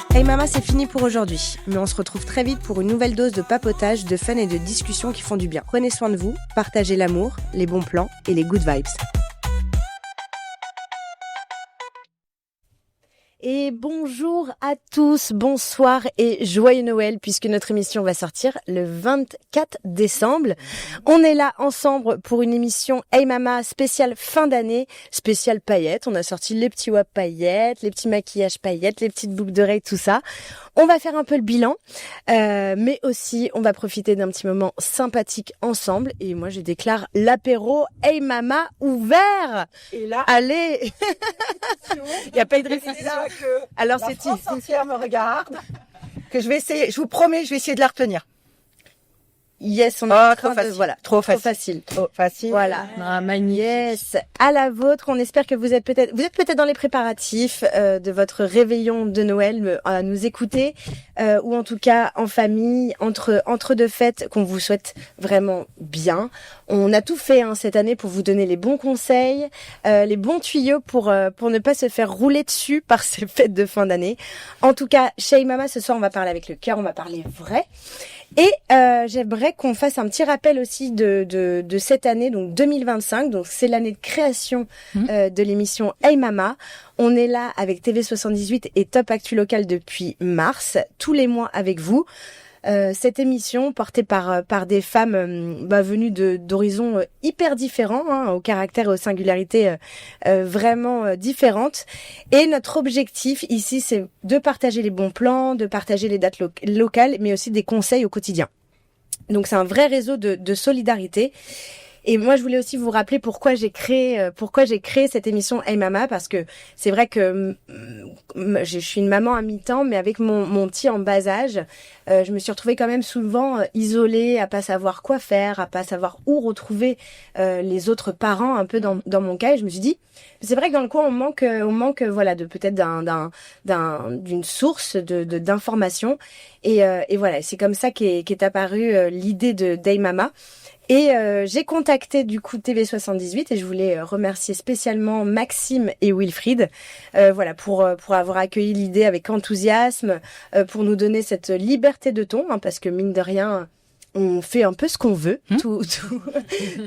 Hey Mama, c'est fini pour aujourd'hui. Mais on se retrouve très vite pour une nouvelle dose de papotage, de fun et de discussions qui font du bien. Prenez soin de vous, partagez l'amour, les bons plans et les good vibes. Et bonjour à tous, bonsoir et joyeux Noël puisque notre émission va sortir le 24 décembre. On est là ensemble pour une émission Hey Mama spéciale fin d'année, spéciale paillettes. On a sorti les petits wap paillettes, les petits maquillages paillettes, les petites boucles d'oreilles, tout ça. On va faire un peu le bilan, mais aussi on va profiter d'un petit moment sympathique ensemble. Et moi je déclare l'apéro Hey Mama ouvert. Et là, allez, il n'y a pas eu de répétition. Alors la c'est France entière me regarde, que je vais essayer, je vous promets, je vais essayer de la retenir. Yes, on est trop facile. Voilà, trop facile. Voilà. Ah, magnifique. Yes, à la vôtre. On espère que vous êtes peut-être dans les préparatifs de votre réveillon de Noël à nous écouter, ou en tout cas en famille, entre deux fêtes, qu'on vous souhaite vraiment bien. On a tout fait cette année pour vous donner les bons conseils, les bons tuyaux pour ne pas se faire rouler dessus par ces fêtes de fin d'année. En tout cas, chez Hey Mama, ce soir, on va parler avec le cœur, on va parler vrai. Et j'aimerais qu'on fasse un petit rappel aussi de cette année, donc 2025. Donc c'est l'année de création de l'émission Hey Mama. On est là avec TV78 et Top Actu Local depuis mars, tous les mois avec vous. Cette émission portée par des femmes venues d'horizons hyper différents, au caractère et aux singularités vraiment différentes. Et notre objectif ici, c'est de partager les bons plans, de partager les dates locales, mais aussi des conseils au quotidien. Donc c'est un vrai réseau de solidarité. Et moi, je voulais aussi vous rappeler pourquoi j'ai créé cette émission Hey Mama, parce que c'est vrai que je suis une maman à mi-temps, mais avec mon petit en bas âge, je me suis retrouvée quand même souvent isolée, à pas savoir quoi faire, à pas savoir où retrouver les autres parents, un peu dans mon cas. Et je me suis dit, c'est vrai que dans le coin, on manque voilà, de peut-être d'une source d'information. Et voilà, c'est comme ça qu'est apparue l'idée de Hey Mama. Et j'ai contacté du coup TV78 et je voulais remercier spécialement Maxime et Wilfried voilà, pour avoir accueilli l'idée avec enthousiasme, pour nous donner cette liberté de ton, parce que mine de rien, on fait un peu ce qu'on veut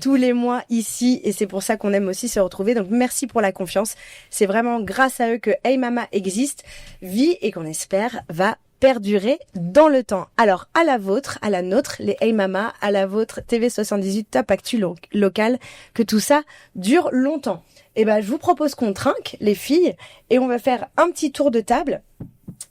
tous les mois ici, et c'est pour ça qu'on aime aussi se retrouver. Donc merci pour la confiance. C'est vraiment grâce à eux que Hey Mama existe, vit et qu'on espère va perdurer dans le temps. Alors, à la vôtre, à la nôtre, les Hey Mama, à la vôtre, TV78, Top Actu Local, que tout ça dure longtemps. Et je vous propose qu'on trinque, les filles, et on va faire un petit tour de table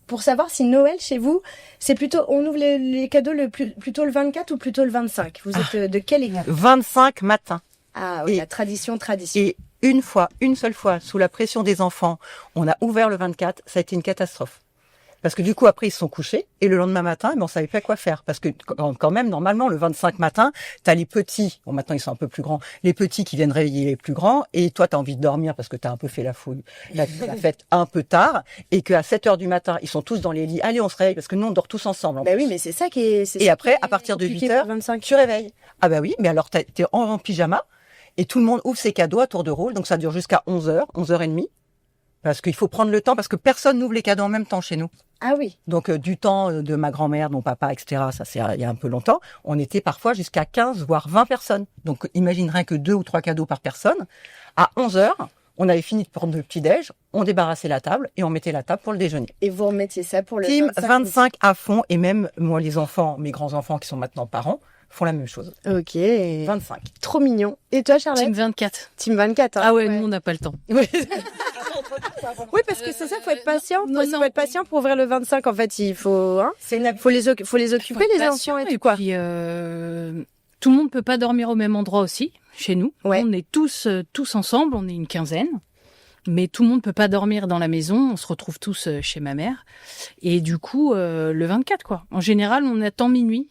pour savoir si Noël, chez vous, c'est plutôt, on ouvre les cadeaux plutôt le 24 ou plutôt le 25? Vous êtes de quelle équipe? 25 matin. Ah oui, la tradition. Et une seule fois, sous la pression des enfants, on a ouvert le 24, ça a été une catastrophe. Parce que du coup, après, ils se sont couchés. Et le lendemain matin, on savait pas quoi faire. Parce que quand même, normalement, le 25 matin, t'as les petits. Bon, maintenant, ils sont un peu plus grands. Les petits qui viennent réveiller les plus grands. Et toi, t'as envie de dormir parce que t'as un peu fait la fête un peu tard. Et qu'à 7 heures du matin, ils sont tous dans les lits. Allez, on se réveille parce que nous, on dort tous ensemble. Oui, mais c'est ça qui est... Et après, à partir de 8 heures, tu réveilles. Ah oui, mais alors, t'es en pyjama. Et tout le monde ouvre ses cadeaux à tour de rôle. Donc, ça dure jusqu'à 11h, 11h30. Parce qu'il faut prendre le temps, parce que personne n'ouvre les cadeaux en même temps chez nous. Ah oui. Donc du temps de ma grand-mère, de mon papa, etc., ça c'est il y a un peu longtemps, on était parfois jusqu'à 15, voire 20 personnes. Donc imagine rien que 2 ou 3 cadeaux par personne. À 11h, on avait fini de prendre le petit-déj, on débarrassait la table et on mettait la table pour le déjeuner. Et vous remettiez ça pour le Team 25 à fond, et même moi les enfants, mes grands-enfants qui sont maintenant parents, font la même chose. Ok. 25. Trop mignon. Et toi, Charlotte? Team 24. Team 24. Ah ouais, nous on n'a pas le temps. Oui, parce que c'est ça, faut être patient. Faut être patient pour ouvrir le 25. En fait, il faut, faut les occuper les enfants et tout quoi. Puis, tout le monde peut pas dormir au même endroit aussi. Chez nous, on est tous ensemble. On est une quinzaine. Mais tout le monde peut pas dormir dans la maison. On se retrouve tous chez ma mère. Et du coup, le 24 quoi. En général, on attend minuit.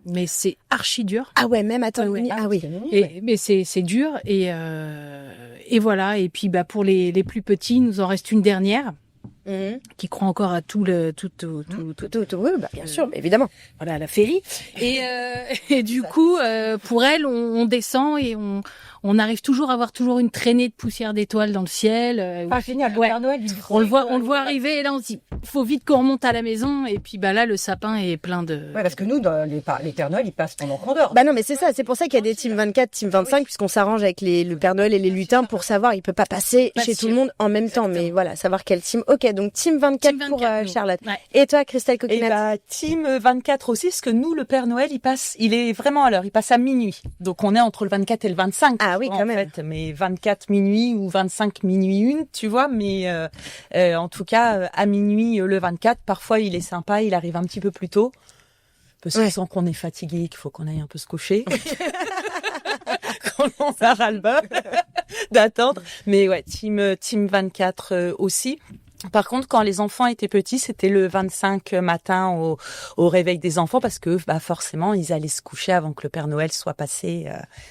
Mais c'est archi dur. Ah ouais, même attends minuit. Ah oui. Mais c'est dur et voilà. Et puis pour les plus petits, il nous en reste une dernière. qui croient encore à tout, oui, bah, bien sûr, évidemment. Voilà, à la féerie. Et du coup, pour elle, on descend et on arrive toujours à avoir toujours une traînée de poussière d'étoiles dans le ciel. Génial. Le Ouais. Père Noël, On le voit arriver et là on se dit, faut vite qu'on remonte à la maison et puis bah là le sapin est plein de. Ouais, parce que nous, dans les Pères Noël, ils passent pendant qu'on dort. Bah non, mais c'est ça. C'est pour ça qu'il y a des team 24, team 25, puisqu'on s'arrange avec le Père Noël et les lutins pour savoir, il peut pas passer chez tout le monde en même temps. Mais voilà, savoir quel team. Ok, donc team 24, pour Charlotte. Ouais. Et toi, Christelle Et Coquinette? team 24 aussi, parce que nous, le Père Noël, il est vraiment à l'heure, il passe à minuit. Donc on est entre le 24 et le 25. Ah oui, quand même. Fait, mais 24 minuit ou 25 minuit une, tu vois, mais en tout cas, à minuit le 24, parfois il est sympa, il arrive un petit peu plus tôt. Parce qu'on sent qu'on est fatigué, qu'il faut qu'on aille un peu se coucher. Qu'on en a ras-le-bol d'attendre. Mais ouais, team 24 aussi. Par contre, quand les enfants étaient petits, c'était le 25 matin au réveil des enfants parce que forcément, ils allaient se coucher avant que le Père Noël soit passé.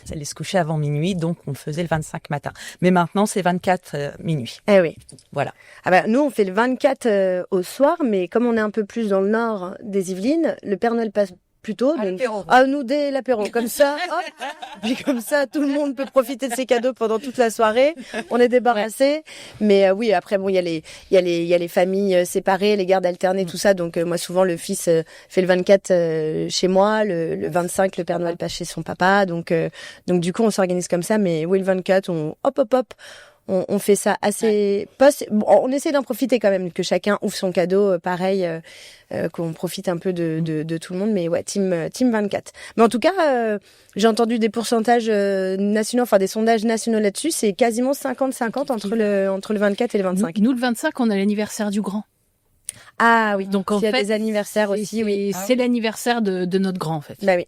Ils allaient se coucher avant minuit, donc on faisait le 25 matin. Mais maintenant, c'est 24 minuit. Eh oui. Voilà. Ah bah, nous, on fait le 24 au soir, mais comme on est un peu plus dans le nord des Yvelines, le Père Noël passe plus tôt. Donc, nous, dès l'apéro. Comme ça, hop. Puis comme ça, tout le monde peut profiter de ses cadeaux pendant toute la soirée. On est débarrassé. Mais oui, après, bon, il y a les familles séparées, les gardes alternées, tout ça. Donc, moi, souvent, le fils fait le 24 chez moi. Le 25, le Père Noël passe chez son papa. Donc, du coup, on s'organise comme ça. Mais oui, le 24, on fait ça assez on essaie d'en profiter quand même, que chacun ouvre son cadeau, pareil, qu'on profite un peu de tout le monde. Mais ouais, team 24. Mais en tout cas, j'ai entendu des pourcentages nationaux, enfin des sondages nationaux là-dessus, c'est quasiment 50-50 entre le 24 et le 25. Nous, le 25, on a l'anniversaire du grand. Ah oui, donc en il y a fait, des anniversaires aussi, oui. C'est l'anniversaire de notre grand en fait. Bah oui.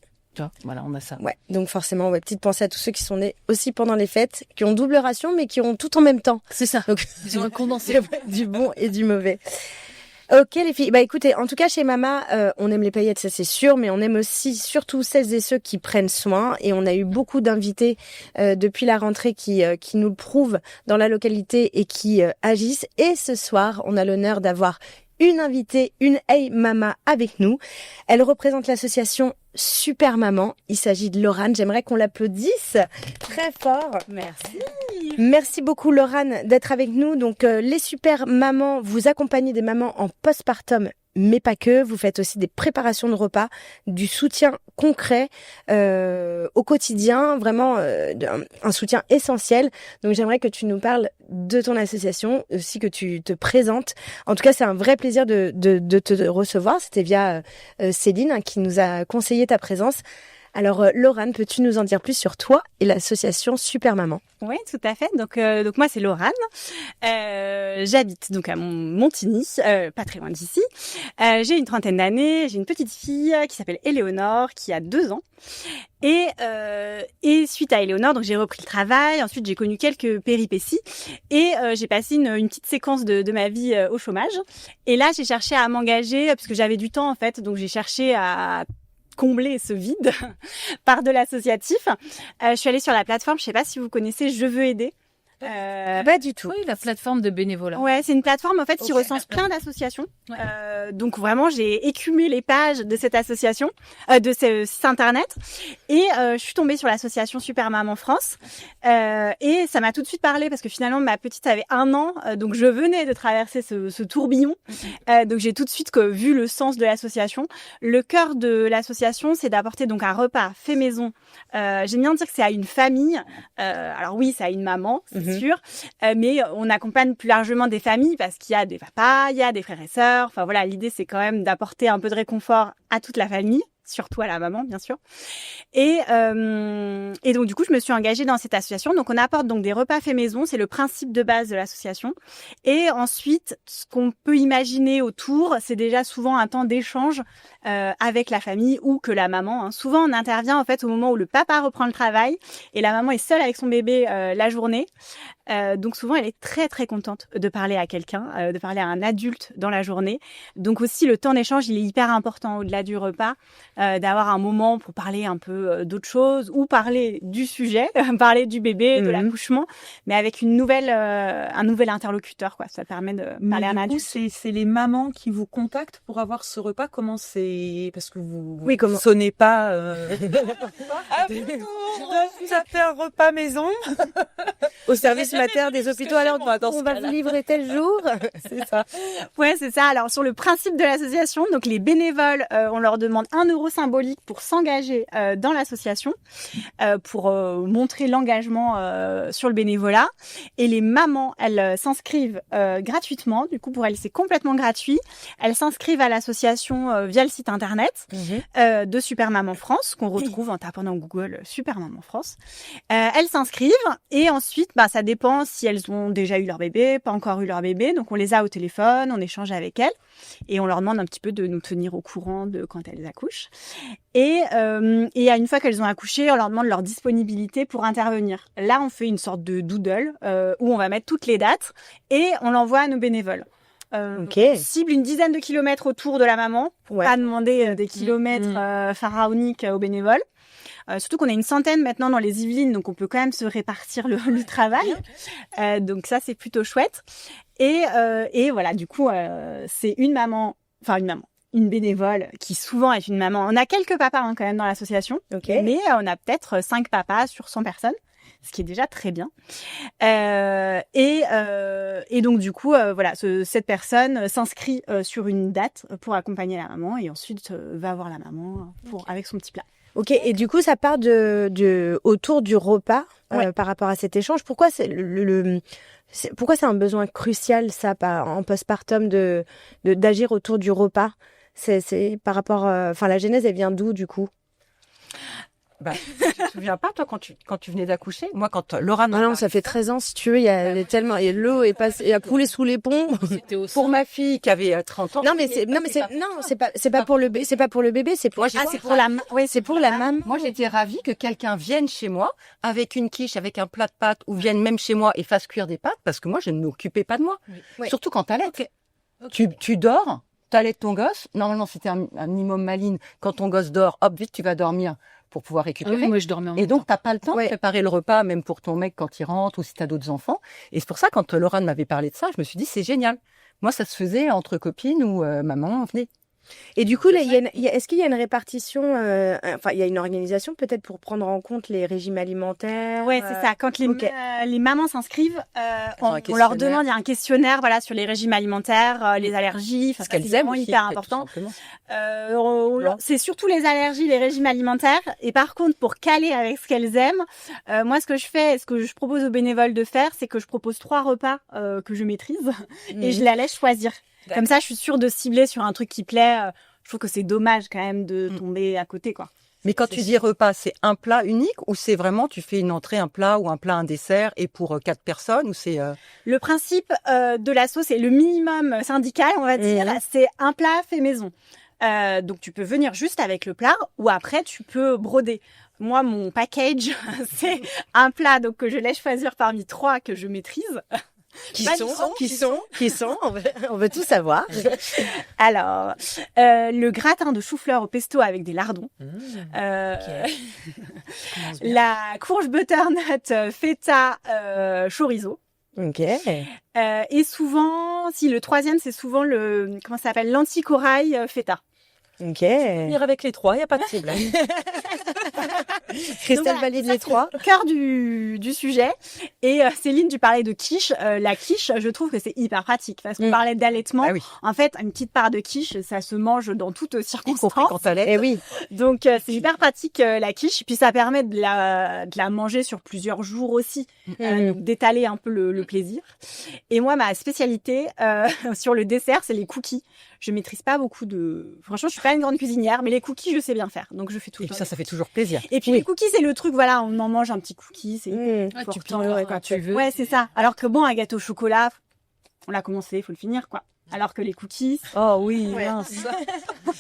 Voilà, on a ça. Ouais, donc forcément, petite pensée à tous ceux qui sont nés aussi pendant les fêtes, qui ont double ration, mais qui ont tout en même temps. C'est ça. Donc, ils ont un condensé. Du bon et du mauvais. Ok les filles, bah écoutez, en tout cas chez Mama, on aime les paillettes, ça c'est sûr, mais on aime aussi surtout celles et ceux qui prennent soin, et on a eu beaucoup d'invités depuis la rentrée qui nous le prouvent dans la localité et qui agissent. Et ce soir, on a l'honneur d'avoir une invitée, une Hey Mama avec nous. Elle représente l'association Super Maman. Il s'agit de Laurane. J'aimerais qu'on l'applaudisse très fort. Merci. Merci beaucoup Laurane d'être avec nous. Donc les Super Mamans, vous accompagnez des mamans en postpartum, mais pas que. Vous faites aussi des préparations de repas, du soutien concret au quotidien, vraiment un soutien essentiel. Donc j'aimerais que tu nous parles de ton association, aussi que tu te présentes. En tout cas, c'est un vrai plaisir de te recevoir. C'était via Céline qui nous a conseillé ta présence. Alors Laurane, peux-tu nous en dire plus sur toi et l'association Super Maman? Oui, tout à fait. Donc moi c'est Laurane. J'habite donc à Montigny, pas très loin d'ici. J'ai une trentaine d'années. J'ai une petite fille qui s'appelle Éléonore, qui a 2 ans. Et suite à Éléonore, donc j'ai repris le travail. Ensuite, j'ai connu quelques péripéties et j'ai passé une petite séquence de ma vie au chômage. Et là, j'ai cherché à m'engager parce que j'avais du temps en fait. Donc j'ai cherché à combler ce vide par de l'associatif. Je suis allée sur la plateforme, je sais pas si vous connaissez Je veux aider. Pas du tout. Oui, la plateforme de bénévolat. Ouais, c'est une plateforme en fait qui recense plein d'associations. Ouais. Donc vraiment, j'ai écumé les pages de cette association, de ce site internet, et je suis tombée sur l'association Super Maman France. Et ça m'a tout de suite parlé parce que finalement ma petite avait 1 an, donc je venais de traverser ce tourbillon. Donc j'ai tout de suite vu le sens de l'association. Le cœur de l'association, c'est d'apporter donc un repas fait maison. J'aime bien dire que c'est à une famille. Alors oui, c'est à une maman. C'est sûr, mais on accompagne plus largement des familles parce qu'il y a des papas, il y a des frères et sœurs. Enfin voilà, l'idée c'est quand même d'apporter un peu de réconfort à toute la famille, surtout à la maman bien sûr. Et donc du coup je me suis engagée dans cette association. Donc on apporte donc des repas faits maison, c'est le principe de base de l'association. Et ensuite ce qu'on peut imaginer autour, c'est déjà souvent un temps d'échange avec la famille ou que la maman. Souvent on intervient en fait au moment où le papa reprend le travail et la maman est seule avec son bébé la journée. Donc souvent elle est très très contente de parler à quelqu'un, de parler à un adulte dans la journée. Donc aussi le temps d'échange il est hyper important au-delà du repas d'avoir un moment pour parler un peu d'autre chose ou parler du sujet, parler du bébé, de l'accouchement, mais avec un nouvel interlocuteur, quoi. Ça permet de parler à un adulte. C'est les mamans qui vous contactent pour avoir ce repas. Comment c'est? Parce que vous comment sonnez pas. Vous avez fait un repas maison au service mater des hôpitaux. Alors, on va vous livrer tel jour. C'est ça. Ouais, c'est ça. Alors, sur le principe de l'association, donc les bénévoles, on leur demande 1 euro symbolique pour s'engager dans l'association, pour montrer l'engagement sur le bénévolat. Et les mamans, elles s'inscrivent gratuitement. Du coup, pour elles, c'est complètement gratuit. Elles s'inscrivent à l'association via le site internet de Super Maman France, qu'on retrouve en tapant dans Google Super Maman France. Elles s'inscrivent et ensuite, ça dépend si elles ont déjà eu leur bébé, pas encore eu leur bébé. Donc, on les a au téléphone, on échange avec elles et on leur demande un petit peu de nous tenir au courant de quand elles accouchent. Et une fois qu'elles ont accouché, on leur demande leur disponibilité pour intervenir. Là, on fait une sorte de doodle où on va mettre toutes les dates et on l'envoie à nos bénévoles. On cible une dizaine de kilomètres autour de la maman pour pas demander des kilomètres pharaoniques aux bénévoles. Surtout qu'on a une centaine maintenant dans les Yvelines, donc on peut quand même se répartir le travail. Donc ça, c'est plutôt chouette. Et voilà, du coup, c'est une bénévole qui souvent est une maman. On a quelques papas quand même dans l'association, mais on a peut-être 5 papas sur 100 personnes, ce qui est déjà très bien. Et donc du coup, voilà, cette personne s'inscrit sur une date pour accompagner la maman et ensuite va voir la maman avec son petit plat. Ok, et du coup, ça part autour du repas par rapport à cet échange. Pourquoi pourquoi c'est un besoin crucial, ça, en postpartum, d'agir autour du repas? C'est par rapport, la genèse, elle vient d'où, du coup? Tu te souviens pas, toi, quand tu venais d'accoucher? Moi, quand Laura... non, ça fait 13 ans, si tu veux, il y a l'eau est passée, il a coulé sous les ponts. Pour ma fille qui avait 30 ans. C'est pas pour le bébé, c'est pour la maman. Moi, j'étais ravie que quelqu'un vienne chez moi avec une quiche, avec un plat de pâtes, ou vienne même chez moi et fasse cuire des pâtes, parce que moi, je ne m'occupais pas de moi. Oui. Surtout quand t'allaites. Tu dors, t'allaites ton gosse. Normalement, c'était un minimum maligne. Quand ton gosse dort, hop, vite, tu vas dormir pour pouvoir récupérer. Oui, moi, je dormais en même et donc, temps. t'as pas le temps de préparer le repas, même pour ton mec quand il rentre ou si t'as d'autres enfants. Et c'est pour ça, quand Laura m'avait parlé de ça, je me suis dit, c'est génial. Moi, ça se faisait entre copines ou maman, venez. Et du coup, est-ce qu'il y a une répartition, il y a une organisation peut-être pour prendre en compte les régimes alimentaires? Ouais, c'est ça. Quand les mamans s'inscrivent, on leur demande, il y a un questionnaire, voilà, sur les régimes alimentaires, les allergies, ce qu'elles aiment aussi, hyper important. C'est surtout les allergies, les régimes alimentaires. Et par contre, pour caler avec ce qu'elles aiment, moi, ce que je propose aux bénévoles de faire, c'est que je propose 3 repas que je maîtrise et je la laisse choisir. Comme ça, je suis sûre de cibler sur un truc qui plaît. Je trouve que c'est dommage quand même de tomber à côté, quoi. Mais quand tu dis repas, c'est un plat unique ou c'est vraiment tu fais une entrée, un plat ou un plat, un dessert et pour 4 personnes ou c'est Le principe de l'asso, c'est le minimum syndical, on va dire. C'est un plat fait maison. Donc tu peux venir juste avec le plat ou après tu peux broder. Moi, mon package, c'est un plat donc que je laisse choisir parmi 3 que je maîtrise. Qui sont on veut tout savoir. Alors, le gratin de chou-fleur au pesto avec des lardons. La courge butternut feta chorizo. Ok. Et souvent, le 3e, c'est souvent l'anticorail feta. Ok. Venir avec les 3, il n'y a pas de problème. Christelle valide les 3. Cœur du sujet. Et Céline, tu parlais de quiche. La quiche, je trouve que c'est hyper pratique parce qu'on parlait d'allaitement. Ah oui. En fait, une petite part de quiche, ça se mange dans toutes circonstances. Quand t'allaites. Eh oui. Donc c'est hyper pratique la quiche. Puis ça permet de la manger sur plusieurs jours aussi, donc d'étaler un peu le plaisir. Et moi, ma spécialité sur le dessert, c'est les cookies. Je maîtrise pas beaucoup Franchement, je suis pas une grande cuisinière, mais les cookies, je sais bien faire. Donc je fais tout. Et ça fait toujours plaisir. Et puis les cookies, c'est le truc, voilà, on en mange un petit cookie, c'est tu peux en faire quand tu veux. Ouais, c'est ça. Alors que bon, un gâteau au chocolat, on l'a commencé, faut le finir, quoi. Alors que les cookies. Oh oui, mince.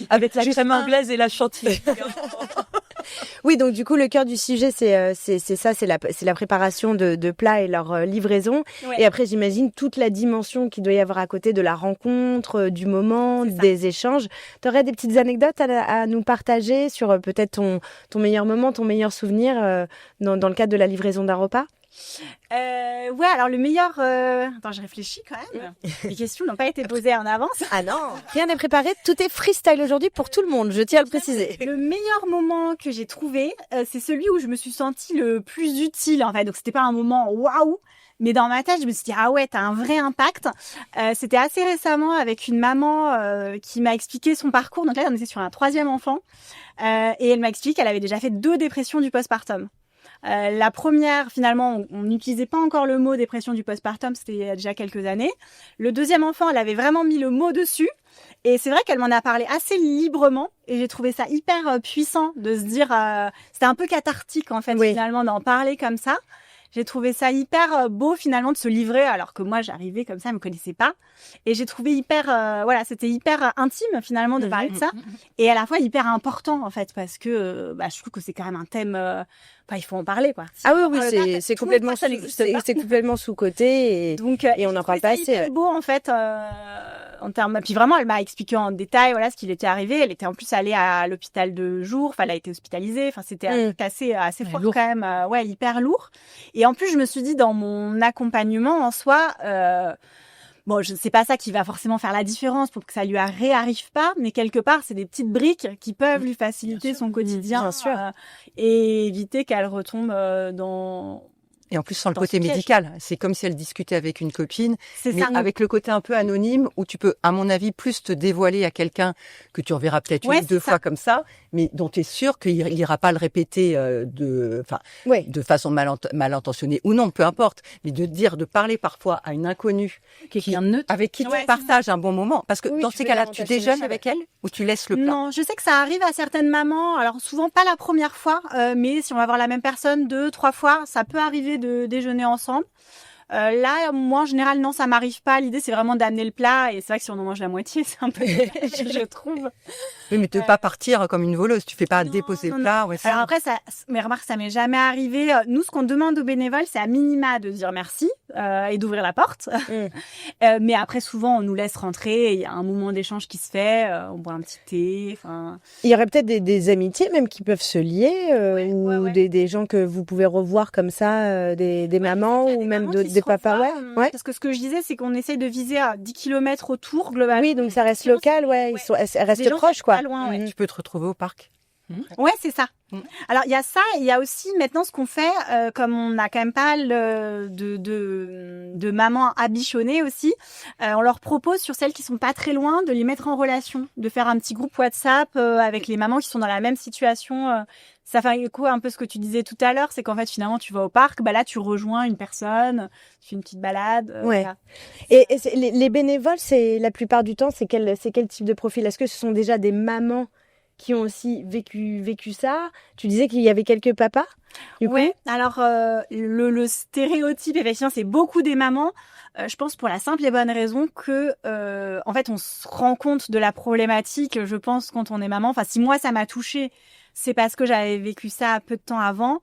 Avec la crème anglaise et la chantilly. Oui, donc du coup, le cœur du sujet, c'est ça, c'est la préparation de plats et leur livraison. Ouais. Et après, j'imagine toute la dimension qu'il doit y avoir à côté de la rencontre, du moment, des échanges. T'aurais des petites anecdotes à nous partager sur peut-être ton meilleur moment, ton meilleur souvenir dans le cadre de la livraison d'un repas? Ouais, alors le meilleur... Attends, je réfléchis quand même. Les questions n'ont pas été posées en avance. Ah non, rien n'est préparé, tout est freestyle aujourd'hui pour tout le monde, je tiens à le préciser. Le meilleur moment que j'ai trouvé, c'est celui où je me suis sentie le plus utile, en fait. Donc, c'était pas un moment waouh, mais dans ma tête, je me suis dit, ah ouais, t'as un vrai impact. C'était assez récemment avec une maman qui m'a expliqué son parcours. Donc là, on était sur un 3e enfant. Et elle m'a expliqué qu'elle avait déjà fait 2 dépressions du postpartum. La première, finalement, on n'utilisait pas encore le mot dépression du postpartum, c'était il y a déjà quelques années. Le 2e enfant, elle avait vraiment mis le mot dessus. Et c'est vrai qu'elle m'en a parlé assez librement. Et j'ai trouvé ça hyper puissant de se dire... c'était un peu cathartique, en fait, finalement, d'en parler comme ça. J'ai trouvé ça hyper beau, finalement, de se livrer, alors que moi, j'arrivais comme ça, elle me connaissait pas. Et j'ai trouvé hyper... voilà, c'était hyper intime, finalement, de parler de ça. Et à la fois hyper important, en fait, parce que je trouve que c'est quand même un thème... il faut en parler, quoi. Ah oui, c'est complètement sous-coté et on n'en parle pas assez. C'est beau, en fait, en termes... Puis vraiment, elle m'a expliqué en détail, voilà, ce qui lui était arrivé. Elle était en plus allée à l'hôpital de jour. Enfin, elle a été hospitalisée. Enfin, c'était un truc assez fort lourd. quand même. Hyper lourd. Et en plus, je me suis dit, dans mon accompagnement en soi... Bon, c'est pas ça qui va forcément faire la différence pour que ça lui réarrive pas, mais quelque part, c'est des petites briques qui peuvent lui faciliter son quotidien, bien sûr. Et éviter qu'elle retombe dans... Et en plus, sans le côté médical. C'est comme si elle discutait avec une copine, C'est mais ça. avec le côté un peu anonyme où tu peux, à mon avis, plus te dévoiler à quelqu'un que tu reverras peut-être une ou deux fois comme ça, mais dont tu es sûr qu'il n'ira pas le répéter de façon mal intentionnée ou non, peu importe. Mais de parler parfois à une inconnue avec qui tu partages un bon moment. Parce que dans ces cas-là, tu déjeunes avec elle ou tu laisses le plat? Non, je sais que ça arrive à certaines mamans. Alors souvent pas la première fois, mais si on va voir la même personne 2, 3 fois, ça peut arriver de déjeuner ensemble. Là, moi, en général, non, ça m'arrive pas. L'idée, c'est vraiment d'amener le plat. Et c'est vrai que si on en mange la moitié, c'est un peu je trouve. Oui, mais tu ne veux pas partir comme une voleuse. Tu fais pas déposer le plat. Ouais, alors après, mais remarque, ça m'est jamais arrivé. Nous, ce qu'on demande aux bénévoles, c'est à minima de dire merci et d'ouvrir la porte. Mais après, souvent, on nous laisse rentrer. Il y a un moment d'échange qui se fait. On boit un petit thé. Enfin. Il y aurait peut-être des amitiés même qui peuvent se lier ou des gens que vous pouvez revoir comme ça, des mamans ou même des papas. Parce que ce que je disais, c'est qu'on essaye de viser à 10 km autour globalement. Oui, donc ça reste local, elles restent proches, quoi. Pas loin, Tu peux te retrouver au parc. Ouais, c'est ça. Alors il y a ça, il y a aussi maintenant ce qu'on fait, comme on a quand même pas mal de mamans abichonnées aussi, on leur propose sur celles qui sont pas très loin de les mettre en relation, de faire un petit groupe WhatsApp avec les mamans qui sont dans la même situation. Ça fait écho un peu ce que tu disais tout à l'heure, c'est qu'en fait finalement tu vas au parc, là tu rejoins une personne, tu fais une petite balade. Voilà. Et les bénévoles, c'est la plupart du temps, c'est quel type de profil? Est-ce que ce sont déjà des mamans qui ont aussi vécu ça? Tu disais qu'il y avait quelques papas, du coup. Ouais, alors le stéréotype, effectivement, c'est beaucoup des mamans. Je pense pour la simple et bonne raison que, en fait, on se rend compte de la problématique, je pense, quand on est maman. Enfin, si moi, ça m'a touchée, c'est parce que j'avais vécu ça peu de temps avant.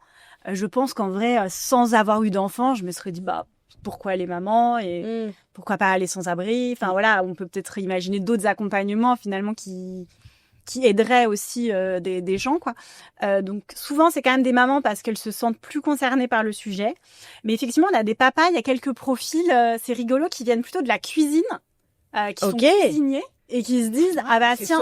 Je pense qu'en vrai, sans avoir eu d'enfant, je me serais dit, pourquoi les mamans et pourquoi pas aller sans abri? Enfin, voilà, on peut peut-être imaginer d'autres accompagnements, finalement, qui aiderait aussi des gens, quoi. Donc souvent c'est quand même des mamans parce qu'elles se sentent plus concernées par le sujet. Mais effectivement on a des papas, il y a quelques profils, c'est rigolo, qui viennent plutôt de la cuisine, qui sont cuisiniers et qui se disent tiens,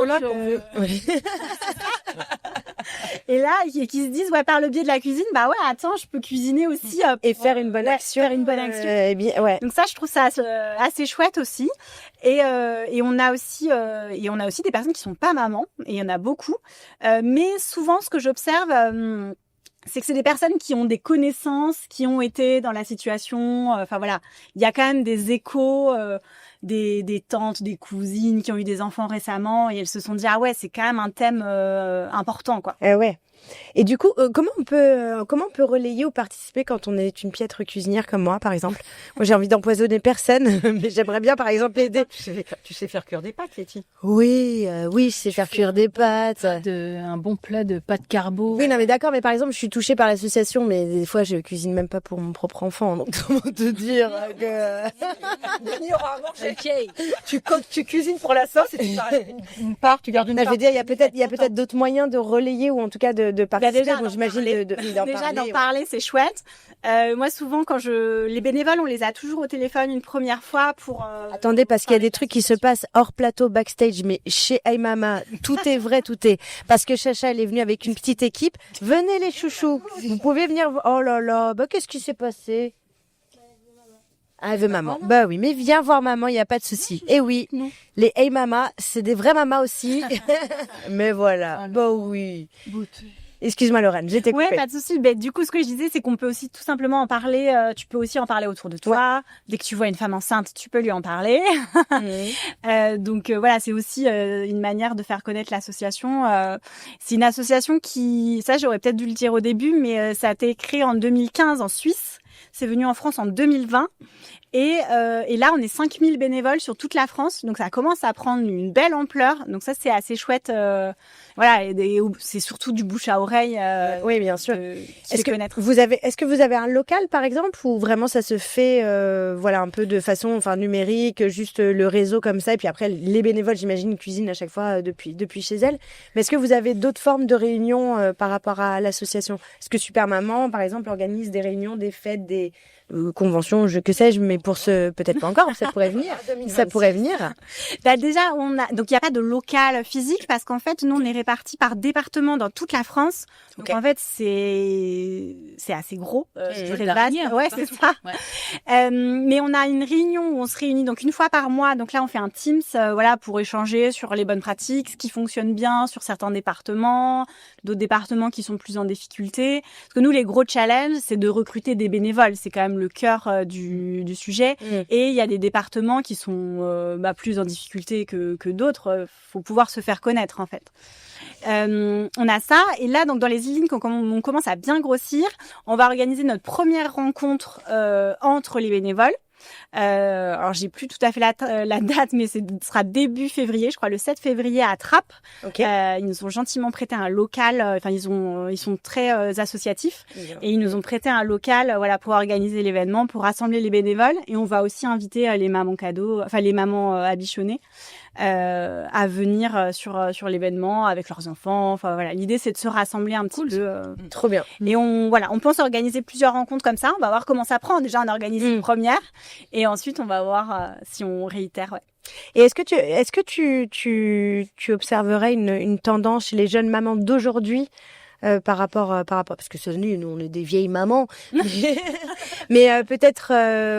et là qui se disent par le biais de la cuisine attends, je peux cuisiner aussi et faire une bonne action, donc ça je trouve ça assez chouette aussi. Et on a aussi des personnes qui sont pas mamans, et il y en a beaucoup, mais souvent ce que j'observe, c'est que c'est des personnes qui ont des connaissances, qui ont été dans la situation. Enfin voilà, il y a quand même des échos, des tantes, des cousines qui ont eu des enfants récemment, et elles se sont dit c'est quand même un thème important, quoi. Ouais. Et du coup, comment on peut relayer ou participer quand on est une piètre cuisinière comme moi, par exemple? Moi, j'ai envie d'empoisonner personne, mais j'aimerais bien, par exemple, aider. Tu sais faire cuire des pâtes, Letty? Oui, je sais faire cuire des pâtes. Un bon plat de pâtes carbo. Oui, non, mais d'accord, mais par exemple, je suis touchée par l'association, mais des fois, je cuisine même pas pour mon propre enfant, donc comment te dire que... Denis aura à manger. Tu cuisines pour la sauce et tu gardes une part, tu gardes une Non, part. je veux dire, il y a peut-être d'autres moyens de relayer ou en tout cas de participer. Déjà, Bon, j'imagine d'en parler, c'est chouette. Moi, souvent, les bénévoles, on les a toujours au téléphone une première fois pour... Attendez, parce qu'il y a des trucs qui se passent hors plateau, backstage, mais chez Hey Mama, tout est vrai, tout est. Parce que Chacha, elle est venue avec une petite équipe. Venez les chouchous, vous pouvez venir. Oh là là, qu'est-ce qui s'est passé? Ah, elle veut maman. Bah oui, mais viens voir maman, il n'y a pas de souci. Et oui, les Hey Mama, c'est des vraies mamas aussi. Mais voilà, bah oui. Excuse-moi Lorraine, j'étais coupée. Ouais, pas de souci. Du coup, ce que je disais, c'est qu'on peut aussi tout simplement en parler. Tu peux aussi en parler autour de toi. Ouais. Dès que tu vois une femme enceinte, tu peux lui en parler. Donc voilà, c'est aussi une manière de faire connaître l'association. C'est une association ça j'aurais peut-être dû le dire au début, mais ça a été créé en 2015 en Suisse. C'est venu en France en 2020. Et là, on est 5000 bénévoles sur toute la France. Donc, ça commence à prendre une belle ampleur. Donc, ça, c'est assez chouette. Voilà, c'est surtout du bouche à oreille. Oui, bien sûr. Est-ce que vous avez un local, par exemple, ou vraiment ça se fait un peu de façon numérique, juste le réseau comme ça, et puis après, les bénévoles, j'imagine, cuisinent à chaque fois depuis chez elles. Mais est-ce que vous avez d'autres formes de réunions par rapport à l'association? Est-ce que Super Maman, par exemple, organise des réunions, des fêtes, des conventions, que sais-je, mais pour peut-être pas encore, ça pourrait venir. Ça pourrait venir. Déjà, donc il y a pas de local physique parce qu'en fait, nous on est répartis par département dans toute la France. Donc en fait, c'est assez gros. Je dirais ouais, c'est ça. Ouais. Mais on a une réunion où on se réunit donc une fois par mois. Donc là, on fait un Teams, pour échanger sur les bonnes pratiques, ce qui fonctionne bien sur certains départements, d'autres départements qui sont plus en difficulté. Parce que nous, les gros challenges, c'est de recruter des bénévoles. C'est quand même le cœur du sujet. Et il y a des départements qui sont plus en difficulté que d'autres. Faut pouvoir se faire connaître en fait. On a ça et là donc dans les Yvelines on commence à bien grossir, on va organiser notre première rencontre entre les bénévoles. Alors j'ai plus tout à fait la date, mais ce sera début février, je crois le 7 février à Trappes. Okay. Ils nous ont gentiment prêté un local. Ils sont très associatifs et ils nous ont prêté un local, pour organiser l'événement, pour rassembler les bénévoles. Et on va aussi inviter les mamans cadeaux, les mamans abichonnées. À venir sur l'événement avec leurs enfants. L'idée c'est de se rassembler un petit peu. Trop bien. Et on pense organiser plusieurs rencontres comme ça. On va voir comment ça prend. Déjà on organise une première et ensuite on va voir si on réitère. Ouais. Et est-ce que tu observerais une tendance chez les jeunes mamans d'aujourd'hui? Par rapport parce que nous on est des vieilles mamans mais peut-être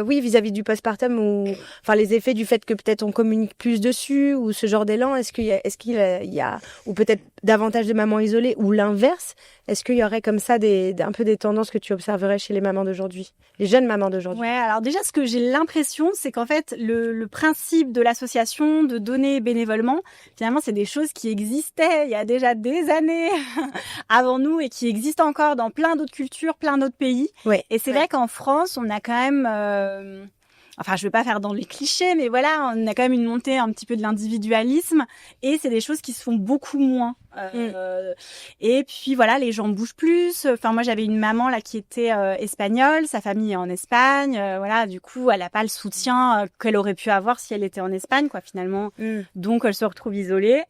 vis-à-vis du postpartum ou les effets du fait que peut-être on communique plus dessus ou ce genre d'élan, est-ce qu'il y a ou peut-être davantage de mamans isolées ou l'inverse, est-ce qu'il y aurait comme ça un peu des tendances que tu observerais chez les mamans d'aujourd'hui, les jeunes mamans d'aujourd'hui? Ouais, alors déjà ce que j'ai l'impression c'est qu'en fait le principe de l'association de donner bénévolement, finalement c'est des choses qui existaient il y a déjà des années avant nous et qui existent encore dans plein d'autres cultures, plein d'autres pays. Ouais, et c'est vrai qu'en France, on a quand même... je vais pas faire dans les clichés, mais voilà, on a quand même une montée un petit peu de l'individualisme et c'est des choses qui se font beaucoup moins. Et puis voilà, les gens bougent plus. Moi j'avais une maman là qui était espagnole, sa famille est en Espagne. Du coup, elle a pas le soutien qu'elle aurait pu avoir si elle était en Espagne, finalement. Donc elle se retrouve isolée.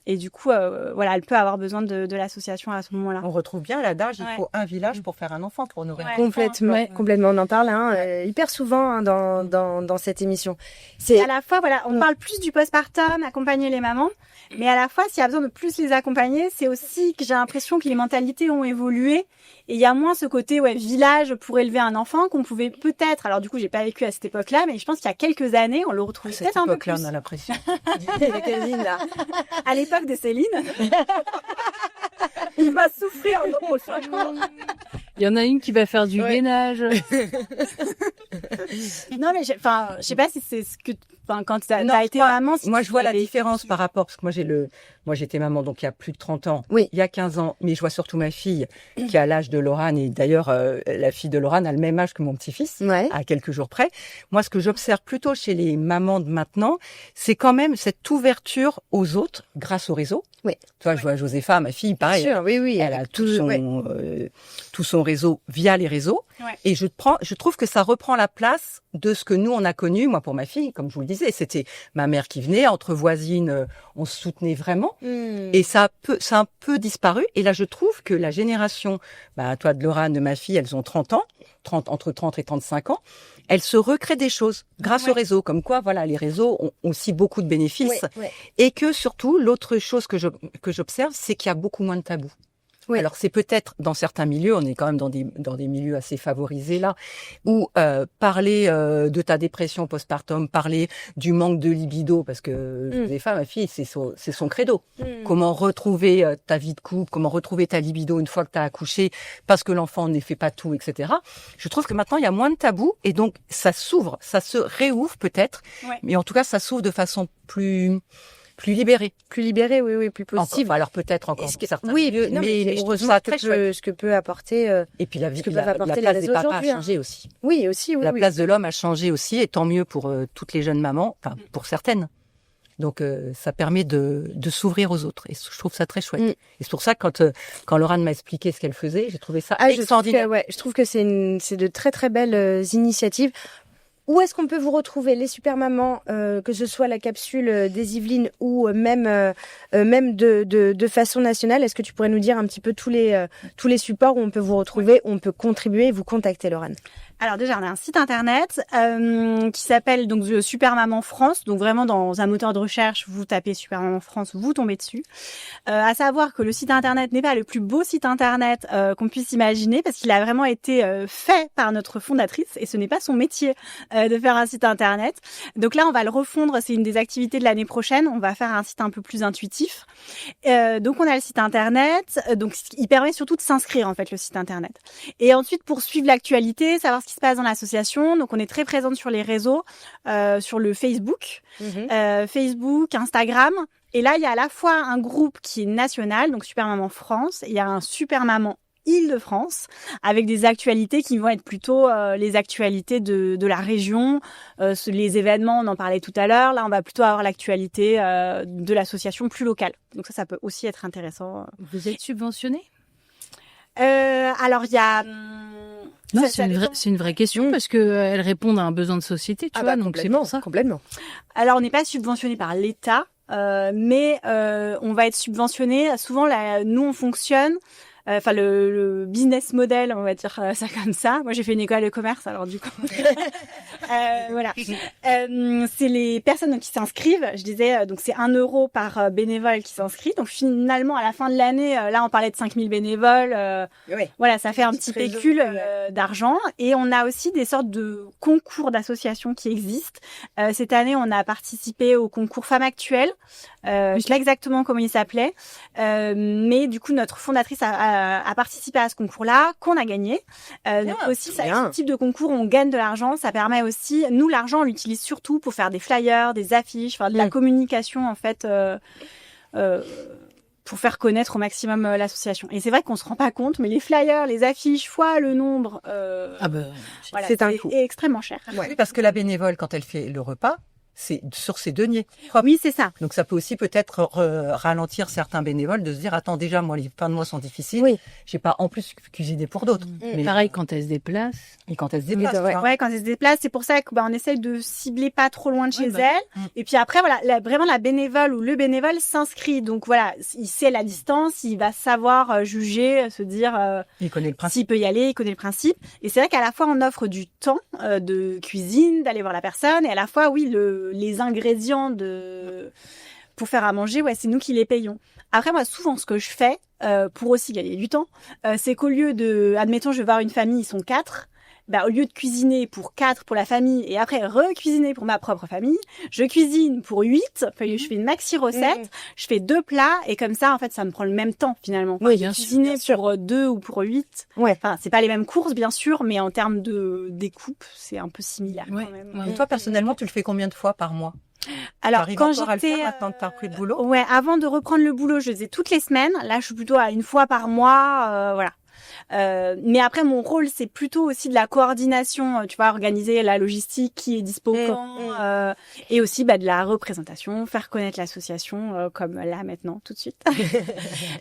Et du coup, elle peut avoir besoin de l'association à ce moment-là. On retrouve bien l'adage, il faut un village pour faire un enfant, pour nourrir. Complètement, on en parle hyper souvent dans cette émission. C'est à la fois, on parle plus du postpartum, accompagner les mamans, mais à la fois, s'il y a besoin de plus les accompagner, c'est aussi que j'ai l'impression que les mentalités ont évolué et il y a moins ce côté village pour élever un enfant qu'on pouvait peut-être. Alors du coup, j'ai pas vécu à cette époque-là, mais je pense qu'il y a quelques années, on le retrouvait peut-être un peu plus. À cette époque-là, on a l'impression. là. À l'époque de Céline. Il va souffrir. Il y en a une qui va faire du ménage. Non, mais je sais pas si c'est ce que, quand t'as été maman. Si moi, je vois la différence par rapport, parce que moi, j'étais maman, donc il y a plus de 30 ans. Oui. Il y a 15 ans. Mais je vois surtout ma fille, qui a l'âge de Laurane. Et d'ailleurs, la fille de Laurane a le même âge que mon petit-fils. À quelques jours près. Moi, ce que j'observe plutôt chez les mamans de maintenant, c'est quand même cette ouverture aux autres grâce au réseau. Oui. Tu vois, je vois Josépha, ma fille, pareil. Bien sûr, oui. Elle a tout son réseau via les réseaux. Ouais. Et je trouve que ça reprend la place de ce que nous, on a connu. Moi, pour ma fille, comme je vous le disais, c'était ma mère qui venait, entre voisines, on se soutenait vraiment. Et ça a un peu disparu. Et là, je trouve que la génération, toi de Laurane, de ma fille, elles ont 30 ans, entre 30 et 35 ans. Elles se recréent des choses grâce au réseau. Comme quoi, voilà, les réseaux ont aussi beaucoup de bénéfices. Et que surtout, l'autre chose que j'observe, c'est qu'il y a beaucoup moins de tabous. Oui. Alors c'est peut-être dans certains milieux, on est quand même dans des milieux assez favorisés là, où parler de ta dépression postpartum, parler du manque de libido, parce que les femmes, ma fille, c'est son credo. Comment retrouver ta vie de couple, comment retrouver ta libido une fois que tu as accouché, parce que l'enfant ne fait pas tout, etc. Je trouve que maintenant il y a moins de tabous et donc ça s'ouvre, ça se réouvre peut-être, mais en tout cas ça s'ouvre de façon plus libérée. Plus libérée, oui, plus possible. Alors peut-être encore certains milieux, mais heureusement ce que peut apporter. Et puis la place des papas a changé aussi. Oui, aussi. La place de l'homme a changé aussi, et tant mieux pour toutes les jeunes mamans, enfin pour certaines. Donc ça permet de s'ouvrir aux autres, et je trouve ça très chouette. Et c'est pour ça que quand Laurane m'a expliqué ce qu'elle faisait, j'ai trouvé ça extraordinaire. Je trouve que c'est de très très belles initiatives. Où est-ce qu'on peut vous retrouver, les super mamans, que ce soit la capsule des Yvelines ou même de façon nationale? Est-ce que tu pourrais nous dire un petit peu tous les supports où on peut vous retrouver, où on peut contribuer et vous contacter, Laurane? Alors déjà, on a un site internet qui s'appelle donc Super Maman France. Donc vraiment dans un moteur de recherche, vous tapez Super Maman France, vous tombez dessus. À savoir que le site internet n'est pas le plus beau site internet qu'on puisse imaginer, parce qu'il a vraiment été fait par notre fondatrice et ce n'est pas son métier de faire un site internet. Donc là, on va le refondre. C'est une des activités de l'année prochaine. On va faire un site un peu plus intuitif. Donc on a le site internet. Donc il permet surtout de s'inscrire en fait, le site internet. Et ensuite, pour suivre l'actualité, savoir ce qui se passe dans l'association. Donc on est très présente sur les réseaux, sur le Facebook, Facebook, Instagram. Et là, il y a à la fois un groupe qui est national, donc Super Maman France, et il y a un Super Maman Île-de-France, avec des actualités qui vont être plutôt les actualités de la région, les événements, on en parlait tout à l'heure. Là, on va plutôt avoir l'actualité de l'association plus locale. Donc ça peut aussi être intéressant. Vous êtes subventionné? Alors, il y a... Non, c'est une vraie question parce que elles répondent à un besoin de société, tu vois, donc c'est pour ça. Complètement. Alors, on n'est pas subventionné par l'État, mais on va être subventionné. Souvent, nous, on fonctionne. Enfin, le business model, on va dire ça comme ça. Moi, j'ai fait une école de commerce, alors du coup, voilà. C'est les personnes qui s'inscrivent. Je disais, donc c'est 1 euro par bénévole qui s'inscrit. Donc finalement, à la fin de l'année, là, on parlait de 5000 bénévoles. Voilà, ça fait un petit pécule d'argent. Et on a aussi des sortes de concours d'associations qui existent. Cette année, on a participé au concours Femmes Actuelles. Je sais pas exactement comment il s'appelait, mais du coup, notre fondatrice a participé à ce concours-là, qu'on a gagné. Donc aussi, ce type de concours, on gagne de l'argent. Ça permet aussi, nous, l'argent, on l'utilise surtout pour faire des flyers, des affiches, faire de la communication, en fait, pour faire connaître au maximum l'association. Et c'est vrai qu'on se rend pas compte, mais les flyers, les affiches, fois le nombre, voilà, c'est extrêmement cher. Oui, parce que la bénévole, quand elle fait le repas, c'est sur ses deniers propres. Oui, c'est ça. Donc ça peut aussi peut-être ralentir certains bénévoles de se dire attends, déjà moi les fins de mois sont difficiles, j'ai pas en plus cuisiné pour d'autres. Mais pareil quand elle se déplace. Et quand elle se déplace. Ouais, quand elle se déplace, c'est pour ça que on essaye de cibler pas trop loin de chez elle. Et puis après voilà, vraiment la bénévole ou le bénévole s'inscrit. Donc voilà, il sait la distance, il va savoir juger, se dire il connaît le principe. S'il peut y aller, il connaît le principe. Et c'est vrai qu'à la fois on offre du temps de cuisine, d'aller voir la personne, et à la fois les ingrédients pour faire à manger, c'est nous qui les payons. Après, moi, souvent, ce que je fais, pour aussi gagner du temps, c'est qu'au lieu de, admettons, je vais voir une famille, ils sont 4, au lieu de cuisiner pour 4 pour la famille et après recuisiner pour ma propre famille, je cuisine pour 8, je fais une maxi recette, je fais 2 plats et comme ça, en fait, ça me prend le même temps finalement. Oui, bien cuisiner sûr. pour 2 ou pour 8. Ouais. Enfin, c'est pas les mêmes courses, bien sûr, mais en termes de découpe, c'est un peu similaire Ouais, quand même. ouais. Et toi, personnellement, tu le fais combien de fois par mois? Alors, T'arrives quand encore à le j'étais... faire maintenant que t'as repris le boulot? Ouais, avant de reprendre le boulot, je le faisais toutes les semaines. Là, je suis plutôt à 1 fois par mois, voilà. Mais après, mon rôle, c'est plutôt aussi de la coordination, tu vois, organiser la logistique, qui est dispo quand, et aussi de la représentation, faire connaître l'association, comme là maintenant, tout de suite.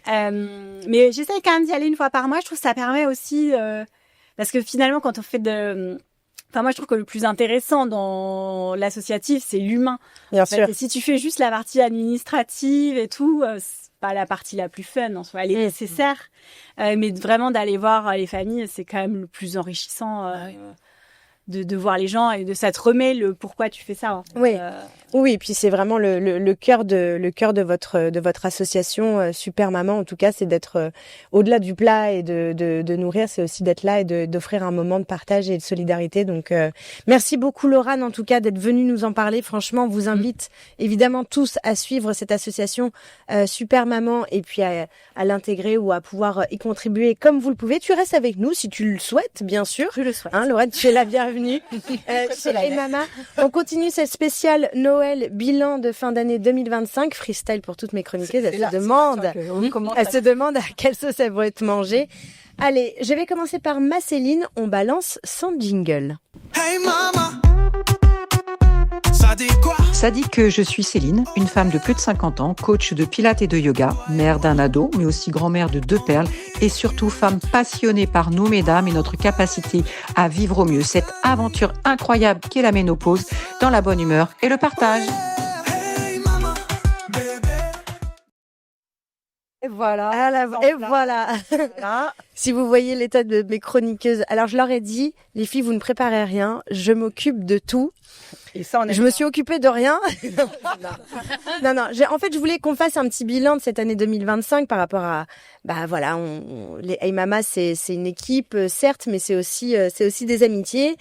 Mais j'essaye quand même d'y aller 1 fois par mois. Je trouve que ça permet aussi, parce que finalement, quand on fait moi, je trouve que le plus intéressant dans l'associatif, c'est l'humain. Bien sûr. Et si tu fais juste la partie administrative et tout, c'est pas la partie la plus fun en soi. Elle est nécessaire, mais vraiment d'aller voir les familles, c'est quand même le plus enrichissant de voir les gens et de ça te remet le pourquoi tu fais ça. En fait. Oui. Oui, et puis c'est vraiment le cœur de votre association Super Maman. En tout cas, c'est d'être au-delà du plat et de nourrir, c'est aussi d'être là et d'offrir un moment de partage et de solidarité. Donc merci beaucoup Laurane en tout cas d'être venue nous en parler. Franchement, on vous invite évidemment tous à suivre cette association Super Maman et puis à l'intégrer ou à pouvoir y contribuer comme vous le pouvez. Tu restes avec nous si tu le souhaites, bien sûr. Je le souhaite. Hein, Laurane, tu es la bienvenue chez Hey Mama. On continue cette spéciale Noël bilan de fin d'année 2025, freestyle pour toutes mes chroniqueuses. Elles se demandent à quelle sauce elles vont être mangées. Allez, je vais commencer par ma Céline. On balance sans jingle. Hey mama, ça dit quoi? Ça dit que je suis Céline, une femme de plus de 50 ans, coach de pilates et de yoga, mère d'un ado, mais aussi grand-mère de 2 perles, et surtout femme passionnée par nous, mesdames, et notre capacité à vivre au mieux cette aventure incroyable qu'est la ménopause, dans la bonne humeur et le partage. Hey mama, bébé. Et voilà. Voilà. Si vous voyez l'état de mes chroniqueuses, alors je leur ai dit, les filles, vous ne préparez rien, je m'occupe de tout. Et ça, je me suis occupée de rien. Non. En fait, je voulais qu'on fasse un petit bilan de cette année 2025 par rapport à, les Hey Mama, c'est une équipe, certes, mais c'est aussi des amitiés.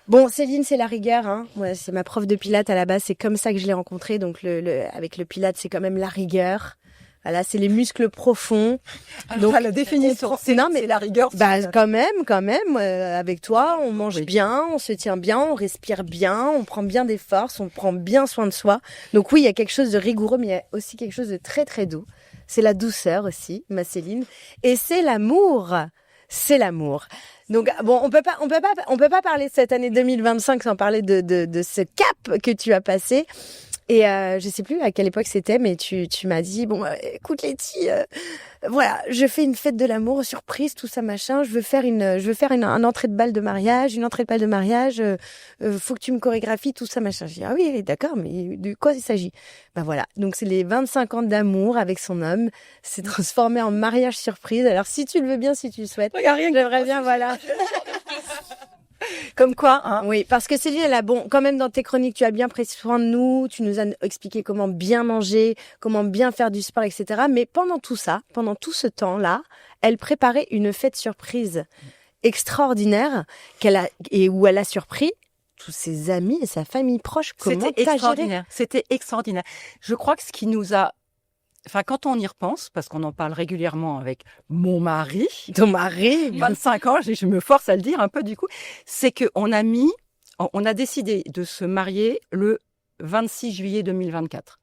Bon, Céline, c'est la rigueur, hein. Moi, c'est ma prof de pilates à la base, c'est comme ça que je l'ai rencontrée. Donc, avec le pilates, c'est quand même la rigueur. Voilà, c'est les muscles profonds. Donc, la définition, c'est la rigueur. Quand même, avec toi, on mange bien, on se tient bien, on respire bien, on prend bien des forces, on prend bien soin de soi. Donc oui, il y a quelque chose de rigoureux, mais il y a aussi quelque chose de très, très doux. C'est la douceur aussi, ma Céline. Et c'est l'amour. C'est l'amour. Donc bon, on peut pas parler de cette année 2025 sans parler de ce cap que tu as passé. Et je sais plus à quelle époque c'était, mais tu m'as dit bon, écoute Letty, voilà, je fais une fête de l'amour surprise, tout ça machin. Je veux faire une entrée de bal de mariage, faut que tu me chorégraphies tout ça machin. Je dis ah oui, d'accord, mais de quoi il s'agit? Ben voilà, donc c'est les 25 ans d'amour avec son homme, c'est transformé en mariage surprise. Alors si tu le veux bien, si tu le souhaites, j'aimerais bien, voilà. Comme quoi, hein. Oui, parce que Céline, quand même dans tes chroniques, tu as bien pris soin de nous, tu nous as expliqué comment bien manger, comment bien faire du sport, etc. Mais pendant tout ce temps-là, elle préparait une fête surprise extraordinaire où elle a surpris tous ses amis et sa famille proche. Comment t'as géré ? C'était extraordinaire. Je crois que ce qui nous a... quand on y repense, parce qu'on en parle régulièrement avec mon mari. Ton mari 25 ans, je me force à le dire un peu du coup. C'est qu'on a décidé de se marier le 26 juillet 2024.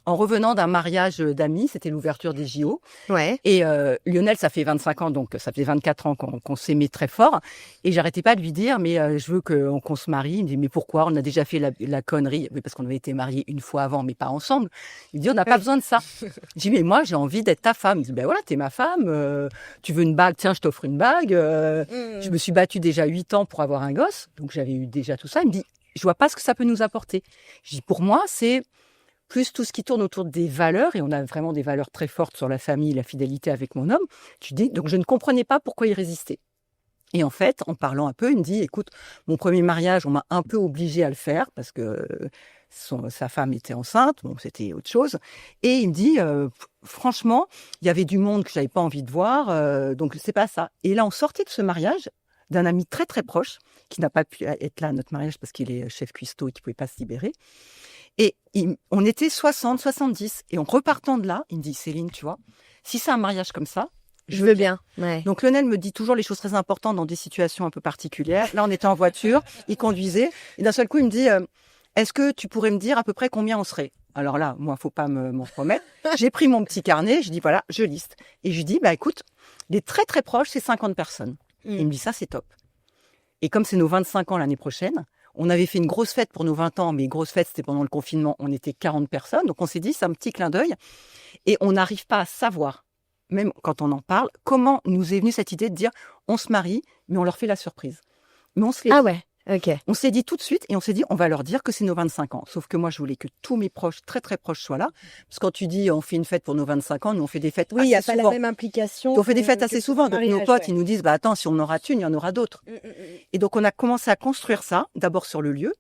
En revenant d'un mariage d'amis, c'était l'ouverture des JO. Ouais. Et Lionel, ça fait 25 ans, donc ça fait 24 ans qu'on s'aimait très fort. Et j'arrêtais pas de lui dire, mais je veux qu'on se marie. Il me dit, mais pourquoi? On a déjà fait la connerie. Oui, parce qu'on avait été mariés une fois avant, mais pas ensemble. Il me dit, on n'a pas besoin de ça. Je dis, mais moi, j'ai envie d'être ta femme. Il dit, ben voilà, t'es ma femme. Tu veux une bague? Tiens, je t'offre une bague. Je me suis battue déjà 8 ans pour avoir un gosse. Donc j'avais eu déjà tout ça. Il me dit, je vois pas ce que ça peut nous apporter. Je dis, pour moi, c'est plus tout ce qui tourne autour des valeurs, et on a vraiment des valeurs très fortes sur la famille, la fidélité avec mon homme. Donc je ne comprenais pas pourquoi il résistait. Et en fait, en parlant un peu, il me dit, écoute, mon premier mariage, on m'a un peu obligé à le faire parce que sa femme était enceinte, bon, c'était autre chose. Et il me dit, franchement, il y avait du monde que j'avais pas envie de voir, donc c'est pas ça. Et là, on sortait de ce mariage, d'un ami très très proche qui n'a pas pu être là à notre mariage parce qu'il est chef cuistot et qu'il pouvait pas se libérer. Et on était 60, 70 et en repartant de là, il me dit Céline, tu vois, si c'est un mariage comme ça, Je veux bien. Ouais. donc Lionel me dit toujours les choses très importantes dans des situations un peu particulières. Là, on était en voiture, il conduisait et d'un seul coup, il me dit est-ce que tu pourrais me dire à peu près combien on serait? Alors là, moi, faut pas m'en promettre. J'ai pris mon petit carnet, je dis voilà, je liste. Et je lui dis bah écoute, les très très proches, c'est 50 personnes. Et il me dit ça, c'est top. Et comme c'est nos 25 ans l'année prochaine, on avait fait une grosse fête pour nos 20 ans, mais grosse fête, c'était pendant le confinement, on était 40 personnes. Donc on s'est dit, c'est un petit clin d'œil. Et on n'arrive pas à savoir, même quand on en parle, comment nous est venue cette idée de dire, on se marie, mais on leur fait la surprise. Mais on se l'est Ah dit. ouais, ok. On s'est dit tout de suite et on s'est dit, on va leur dire que c'est nos 25 ans. Sauf que moi, je voulais que tous mes proches, très très proches, soient là. Parce que quand tu dis, on fait une fête pour nos 25 ans, nous on fait des fêtes Oui, il n'y a assez pas la souvent. même implication. On fait des que- fêtes que assez pour souvent. le Donc nos mariage, potes, ouais. ils nous disent, bah attends, si on en aura une, il y en aura d'autres. Et donc on a commencé à construire ça, d'abord sur le lieu,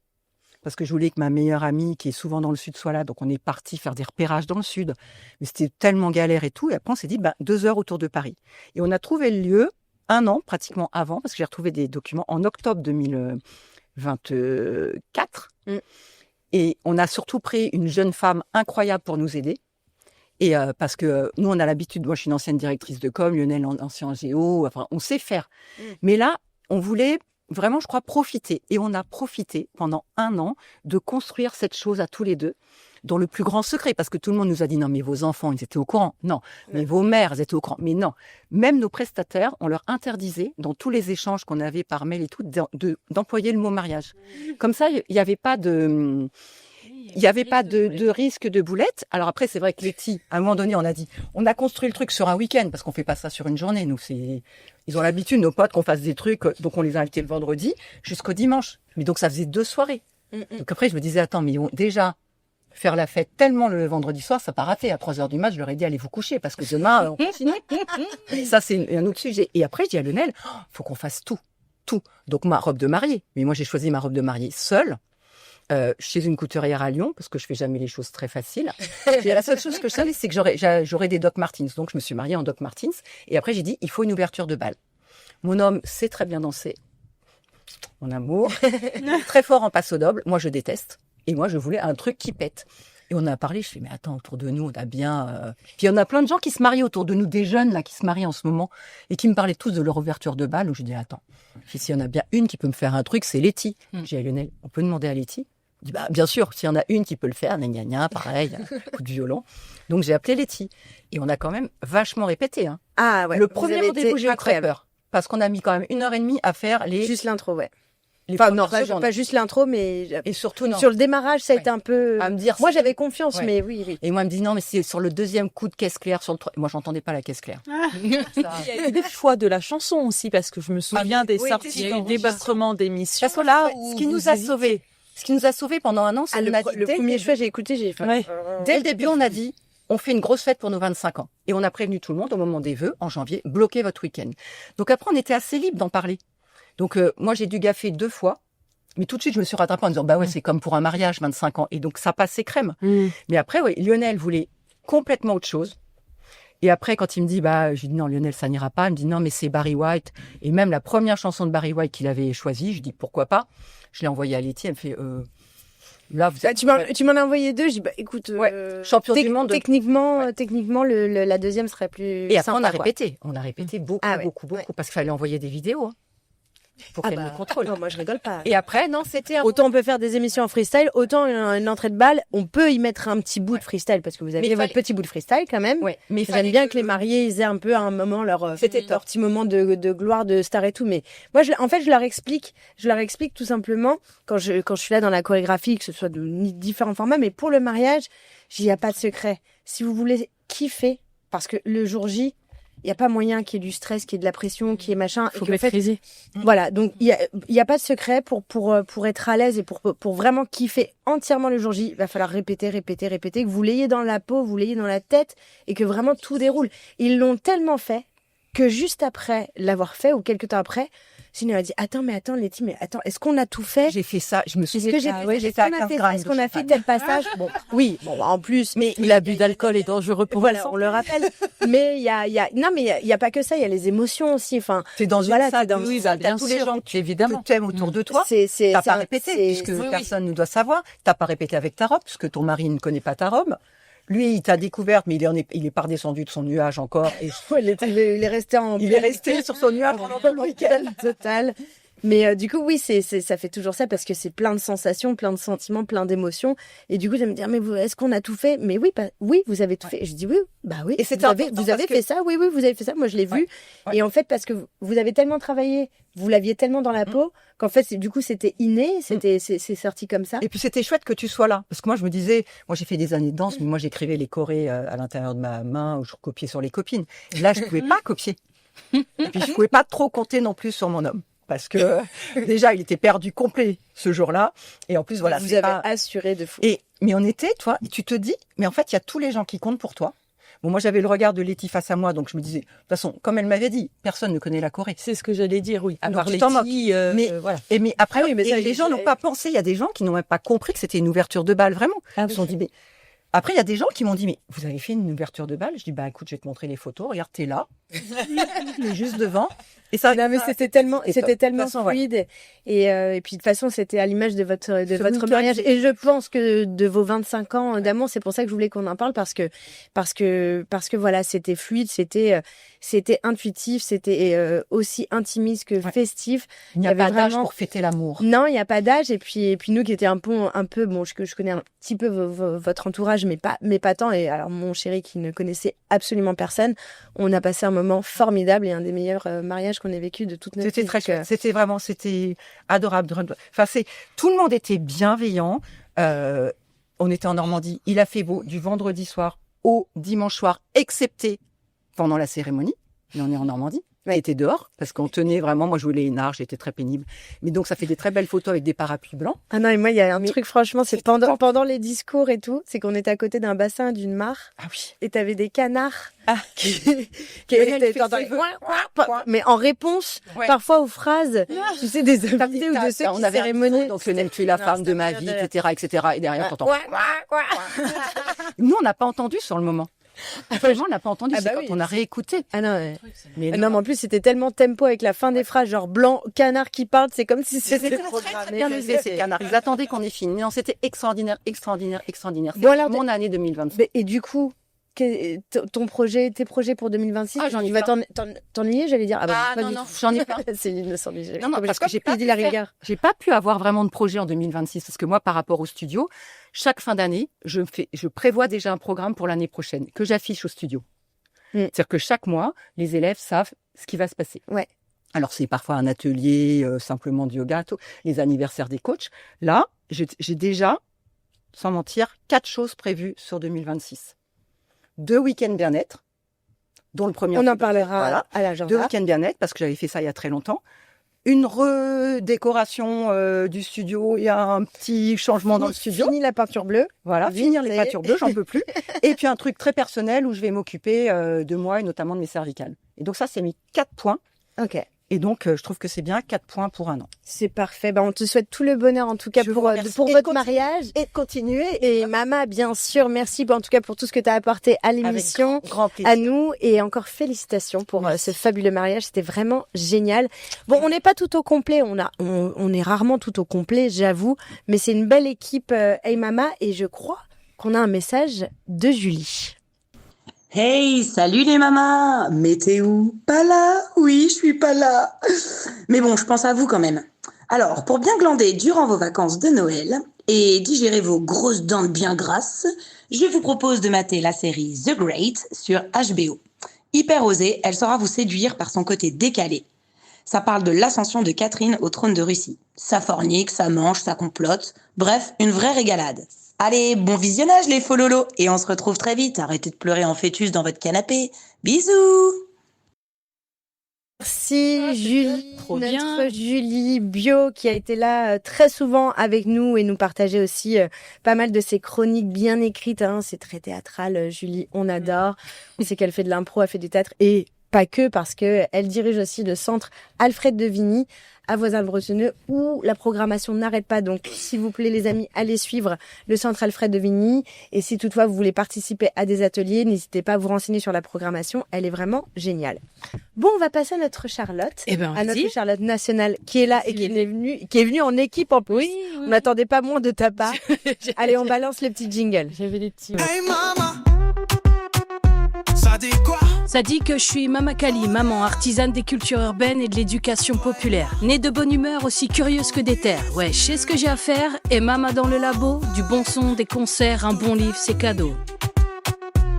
parce que je voulais que ma meilleure amie, qui est souvent dans le sud, soit là. Donc on est parti faire des repérages dans le sud. Mais c'était tellement galère et tout. Et après on s'est dit, 2 heures autour de Paris. Et on a trouvé le lieu 1 an pratiquement avant, parce que j'ai retrouvé des documents en octobre 2024. Et on a surtout pris une jeune femme incroyable pour nous aider. Et parce que nous, on a l'habitude, moi je suis une ancienne directrice de com, Lionel ancien géo, enfin on sait faire. Mais là, on voulait vraiment, je crois, profiter. Et on a profité pendant 1 an de construire cette chose à tous les deux, dans le plus grand secret. Parce que tout le monde nous a dit, non, mais vos enfants, ils étaient au courant. Non, mais vos mères, elles étaient au courant. Mais non, même nos prestataires, on leur interdisait, dans tous les échanges qu'on avait par mail et tout, d'employer le mot mariage. Comme ça, il n'y avait pas de... Il n'y avait pas de risque de boulette. Alors après, c'est vrai que Letty, à un moment donné, on a dit, on a construit le truc sur un week-end parce qu'on fait pas ça sur une journée. Nous, ils ont l'habitude, nos potes, qu'on fasse des trucs. Donc on les a invités le vendredi jusqu'au dimanche. Mais donc ça faisait 2 soirées. Donc après, je me disais, attends, mais déjà, faire la fête tellement le vendredi soir, ça pas raté. À 3h du mat, je leur ai dit, allez vous coucher parce que demain, on continue. Et ça, c'est un autre sujet. Et après, je dis à Lionel, faut qu'on fasse tout. Donc ma robe de mariée. Mais moi, j'ai choisi ma robe de mariée seule. Chez une couturière à Lyon, parce que je fais jamais les choses très faciles. Et la seule chose que je savais, c'est que j'aurais des Doc Martens. Donc, je me suis mariée en Doc Martens. Et après, j'ai dit, il faut une ouverture de bal. Mon homme sait très bien danser. Mon amour. Très fort en passo doble. Moi, je déteste. Et moi, je voulais un truc qui pète. Et on a parlé, je fais, mais attends, autour de nous, on a bien... Puis, on a plein de gens qui se marient autour de nous, des jeunes, là, qui se marient en ce moment, et qui me parlaient tous de leur ouverture de bal, où je dis, attends, s'il y en a bien une qui peut me faire un truc, c'est Letty. J'ai dit, Lionel, on peut demander à Letty? Il dit, bien sûr, s'il y en a une qui peut le faire, gna gna, pareil, coup de violon. Donc, j'ai appelé Letty. Et on a quand même vachement répété, hein. Ah ouais. Le vous premier avez rendez-vous, été j'ai eu très incroyable. peur. Parce qu'on a mis quand même 1h30 à faire Juste l'intro, ouais. les Enfin, non, premières secondes. pas juste l'intro, mais Et surtout, non. sur le démarrage, ça a Ouais. été un peu... À me dire, Moi, c'est- j'avais confiance, Ouais. mais oui. Et moi, elle me dit, non, mais c'est sur le deuxième coup de caisse claire, sur le moi, j'entendais pas la caisse claire. Ça- Il y a eu des choix de la chanson aussi, parce que je me souviens des oui, sorties il y a eu des d'enregistrement d'émissions. Parce que là ouais, où ce qui nous vous a hésitez. sauvés, pendant 1 an, c'est Ah, qu'on a dit, le dès premier choix, j'ai écouté, j'ai fait... Ouais. Dès le début, on a dit, on fait une grosse fête pour nos 25 ans. Et on a prévenu tout le monde au moment des vœux, en janvier, bloquez votre week-end. Donc après, on était assez libre d'en parler. Donc moi, j'ai dû gaffer 2 fois. Mais tout de suite, je me suis rattrapée en disant, bah ouais, c'est comme pour un mariage, 25 ans. Et donc, ça passait crème. Mais après, ouais, Lionel voulait complètement autre chose. Et après, quand il me dit, je lui dis, non, Lionel, ça n'ira pas. Il me dit, non, mais c'est Barry White. Et même la première chanson de Barry White qu'il avait choisie, je dis, pourquoi pas? Je l'ai envoyée à Letty, elle me fait, là, vous êtes... Tu m'en as envoyé 2, j'ai dit, écoute... champion du monde. Techniquement, la deuxième serait plus Et après, sympa, on a quoi. répété. On a répété beaucoup, Ah ouais. beaucoup, parce qu'il fallait envoyer des vidéos, hein, pour qu'elle me contrôle. Non, moi, je rigole pas. Et après, non, c'était un... Autant on peut faire des émissions en freestyle, autant une entrée de balle, on peut y mettre un petit bout de freestyle, parce que vous avez Mais votre petit bout de freestyle quand même. Ouais, mais J'aime bien que les mariés ils aient un peu à un moment leur petit moment de gloire, de star et tout. Mais moi, je leur explique tout simplement quand je suis là dans la chorégraphie, que ce soit de différents formats, mais pour le mariage, il n'y a pas de secret. Si vous voulez kiffer, parce que le jour J, il y a pas moyen qu'il y ait du stress, qu'il y ait de la pression, qu'il y ait machin. Faut et qu'en fait, maîtriser. voilà, donc il y a pas de secret pour être à l'aise et pour vraiment kiffer entièrement le jour J. Il va falloir répéter, que vous l'ayez dans la peau, vous l'ayez dans la tête et que vraiment tout déroule. Ils l'ont tellement fait que juste après l'avoir fait ou quelques temps après, Céline elle a dit attends Letty, mais attends, est-ce qu'on a tout fait? J'ai fait ça, je me Est-ce souviens. que j'ai j'étais à 15 grammes. est-ce qu'on a fait tel passage? Bon, oui, bon, en plus, mais L'abus d'alcool est dangereux pour voilà, on le rappelle. Mais il y a pas que ça, il y a les émotions aussi. Enfin, T'es dans une voilà, salle, t'es dans- oui, bien t'as tous les sûr, gens évidemment. que t'aimes autour de toi. T'as pas répété, puisque personne ne doit savoir. T'as pas répété avec ta robe, puisque ton mari ne connaît pas ta robe. Lui, il t'a découverte, mais il est pas redescendu de son nuage encore. Et il est resté il est resté sur son nuage pendant tout le week-end. total. Mais du coup, oui, ça fait toujours ça parce que c'est plein de sensations, plein de sentiments, plein d'émotions. Et du coup, j'aime me dire, mais est-ce qu'on a tout fait? Mais oui, oui, vous avez tout fait. Et je dis oui, bah oui. Et c'était important vous avez parce fait ça, oui, vous avez fait ça. Moi, je l'ai vu. Ouais. Et en fait, parce que vous avez tellement travaillé, vous l'aviez tellement dans la peau qu'en fait, du coup, c'était inné, c'est sorti comme ça. Et puis c'était chouette que tu sois là, parce que moi je me disais, moi j'ai fait des années de danse, mais moi j'écrivais les chorés à l'intérieur de ma main ou je recopiais sur les copines. Et là je pouvais pas copier. Et puis je pouvais pas trop compter non plus sur mon homme, parce que déjà il était perdu complet ce jour-là, et en plus voilà. Vous c'est avez pas... assuré de fou. Mais on était, toi, et tu te dis, mais en fait il y a tous les gens qui comptent pour toi. Bon, moi j'avais le regard de Letty face à moi, donc je me disais, de toute façon, comme elle m'avait dit, personne ne connaît la Corée. C'est ce que j'allais dire, oui. À Donc, part tu t'en moques. Letty, voilà. Mais après, oui, mais ça, les gens n'ont pas pensé. Il y a des gens qui n'ont même pas compris que c'était une ouverture de bal, vraiment. Ah Ils se sont dit, mais après, il y a des gens qui m'ont dit, mais vous avez fait une ouverture de bal? Je dis, bah écoute, je vais te montrer les photos. Regarde, t'es là, il est juste devant. Et ça, Non, mais c'était tellement De toute façon, ouais. fluide. Et puis, de toute façon, c'était à l'image de votre week-end. mariage. Et je pense que de vos 25 ans d'amour, c'est pour ça que je voulais qu'on en parle parce que voilà, c'était fluide, c'était intuitif, c'était aussi intimiste que festif. il n'y a il y avait pas d'âge vraiment- pour fêter l'amour. Non, il n'y a pas d'âge. Et puis nous qui étions un peu, bon, je connais un petit peu votre entourage, mais pas tant. Et alors, mon chéri qui ne connaissait absolument personne, on a passé un moment formidable et un des meilleurs mariages qu'on ait vécu de toute notre vie. C'était très Donc, chouette. C'était adorable. Enfin, tout le monde était bienveillant. On était en Normandie. Il a fait beau du vendredi soir au dimanche soir, excepté pendant la cérémonie. Mais on est en Normandie. Ouais. Il était dehors parce qu'on tenait vraiment. Moi, je voulais une arche, j'étais très pénible. Mais donc, ça fait des très belles photos avec des parapluies blancs. Ah non, et moi, il y a un Mais truc, franchement, c'est pendant les discours et tout, c'est qu'on était à côté d'un bassin, d'une mare, Ah oui. et t'avais des canards qui elle fait t'entendais ça, mais en réponse, Ouais. parfois aux phrases, tu sais, des invités ou de ceux on qui avait cérémoniaient. donc le n'aime tu es la femme de ma vie, etc. Et derrière, t'entends. Ouais. Nous, on n'a pas entendu sur le moment. Vraiment, on n'a pas entendu. Ah C'est bah quand oui. on a réécouté. Ah non, ouais. Mais Non, mais en plus, c'était tellement tempo avec la fin des phrases, genre blanc, canard qui parle, c'est comme si c'était programmé. bien levé, ces canards. Ils attendaient qu'on ait fini. Non, c'était extraordinaire. Bon, alors, Mon année 2026. Mais- et du coup, tes projets pour 2026, Ah, j'en ai tu vas plein. t'ennuyer, j'allais dire. Ah, bah, Ah, pas non, du non, tout. j'en ai plein. Céline ne s'ennuie. Non, parce que j'ai pas dit la pu faire. rigueur. J'ai pas pu avoir vraiment de projet en 2026 parce que moi, par rapport au studio, chaque fin d'année, je prévois déjà un programme pour l'année prochaine que j'affiche au studio. C'est-à-dire que chaque mois, les élèves savent ce qui va se passer. Ouais. Alors, c'est parfois un atelier, simplement du yoga, tout, les anniversaires des coachs. Là, j'ai déjà, sans mentir, 4 choses prévues sur 2026. 2 week-ends bien-être, dont le premier... On en parlera Voilà. à l'agenda. 2 week-ends bien-être, parce que j'avais fait ça il y a très longtemps. Une redécoration du studio. Il y a un petit changement dans le studio. Fini la peinture bleue. Voilà, Oui, finir ça les y est. peintures bleues, j'en peux plus. Et puis un truc très personnel où je vais m'occuper de moi et notamment de mes cervicales. Et donc ça, c'est mis 4 points. Ok. Et donc, je trouve que c'est bien 4 points pour un an. C'est parfait. Bah, on te souhaite tout le bonheur, en tout cas, Je pour vous remercie. pour Et votre continue- mariage. Et de continuer. Et Mama, bien sûr, merci en tout cas pour tout ce que tu as apporté à l'émission, Grand plaisir. à nous, et encore félicitations pour ce fabuleux mariage. C'était vraiment génial. Bon, on n'est pas tout au complet, on est rarement tout au complet, j'avoue, mais c'est une belle équipe Hey Mama, et je crois qu'on a un message de Julie. Hey, salut les mamas! Mais t'es où? Pas là? Oui, je suis pas là. Mais bon, je pense à vous quand même. Alors, pour bien glander durant vos vacances de Noël et digérer vos grosses dents bien grasses, je vous propose de mater la série The Great sur HBO. Hyper osée, elle saura vous séduire par son côté décalé. Ça parle de l'ascension de Catherine au trône de Russie. Ça fornique, ça mange, ça complote. Bref, une vraie régalade. Allez, bon visionnage les faux lolos. Et on se retrouve très vite. Arrêtez de pleurer en fœtus dans votre canapé. Bisous! Merci Julie, trop notre bien. Julie Bio qui a été là très souvent avec nous et nous partageait aussi pas mal de ses chroniques bien écrites. Hein. C'est très théâtral, Julie, on adore. On sait qu'elle fait de l'impro, elle fait du théâtre et pas que, parce que elle dirige aussi le centre Alfred de Vigny à Voisins-le-Bretonneux où la programmation n'arrête pas. Donc, s'il vous plaît, les amis, allez suivre le centre Alfred de Vigny. Et si toutefois vous voulez participer à des ateliers, n'hésitez pas à vous renseigner sur la programmation. Elle est vraiment géniale. Bon, on va passer à notre Charlotte, à notre Charlotte nationale qui est là et qui est venue en équipe en plus. Oui. On n'attendait pas moins de ta part. Allez, on balance le petit jingle. J'avais des petits. Hey mama, ça dit quoi? Ça dit que je suis Mama Kali, maman artisane des cultures urbaines et de l'éducation populaire. Née de bonne humeur, aussi curieuse que déterre. Ouais, je sais ce que j'ai à faire. Et Mama dans le labo, du bon son, des concerts, un bon livre, c'est cadeau.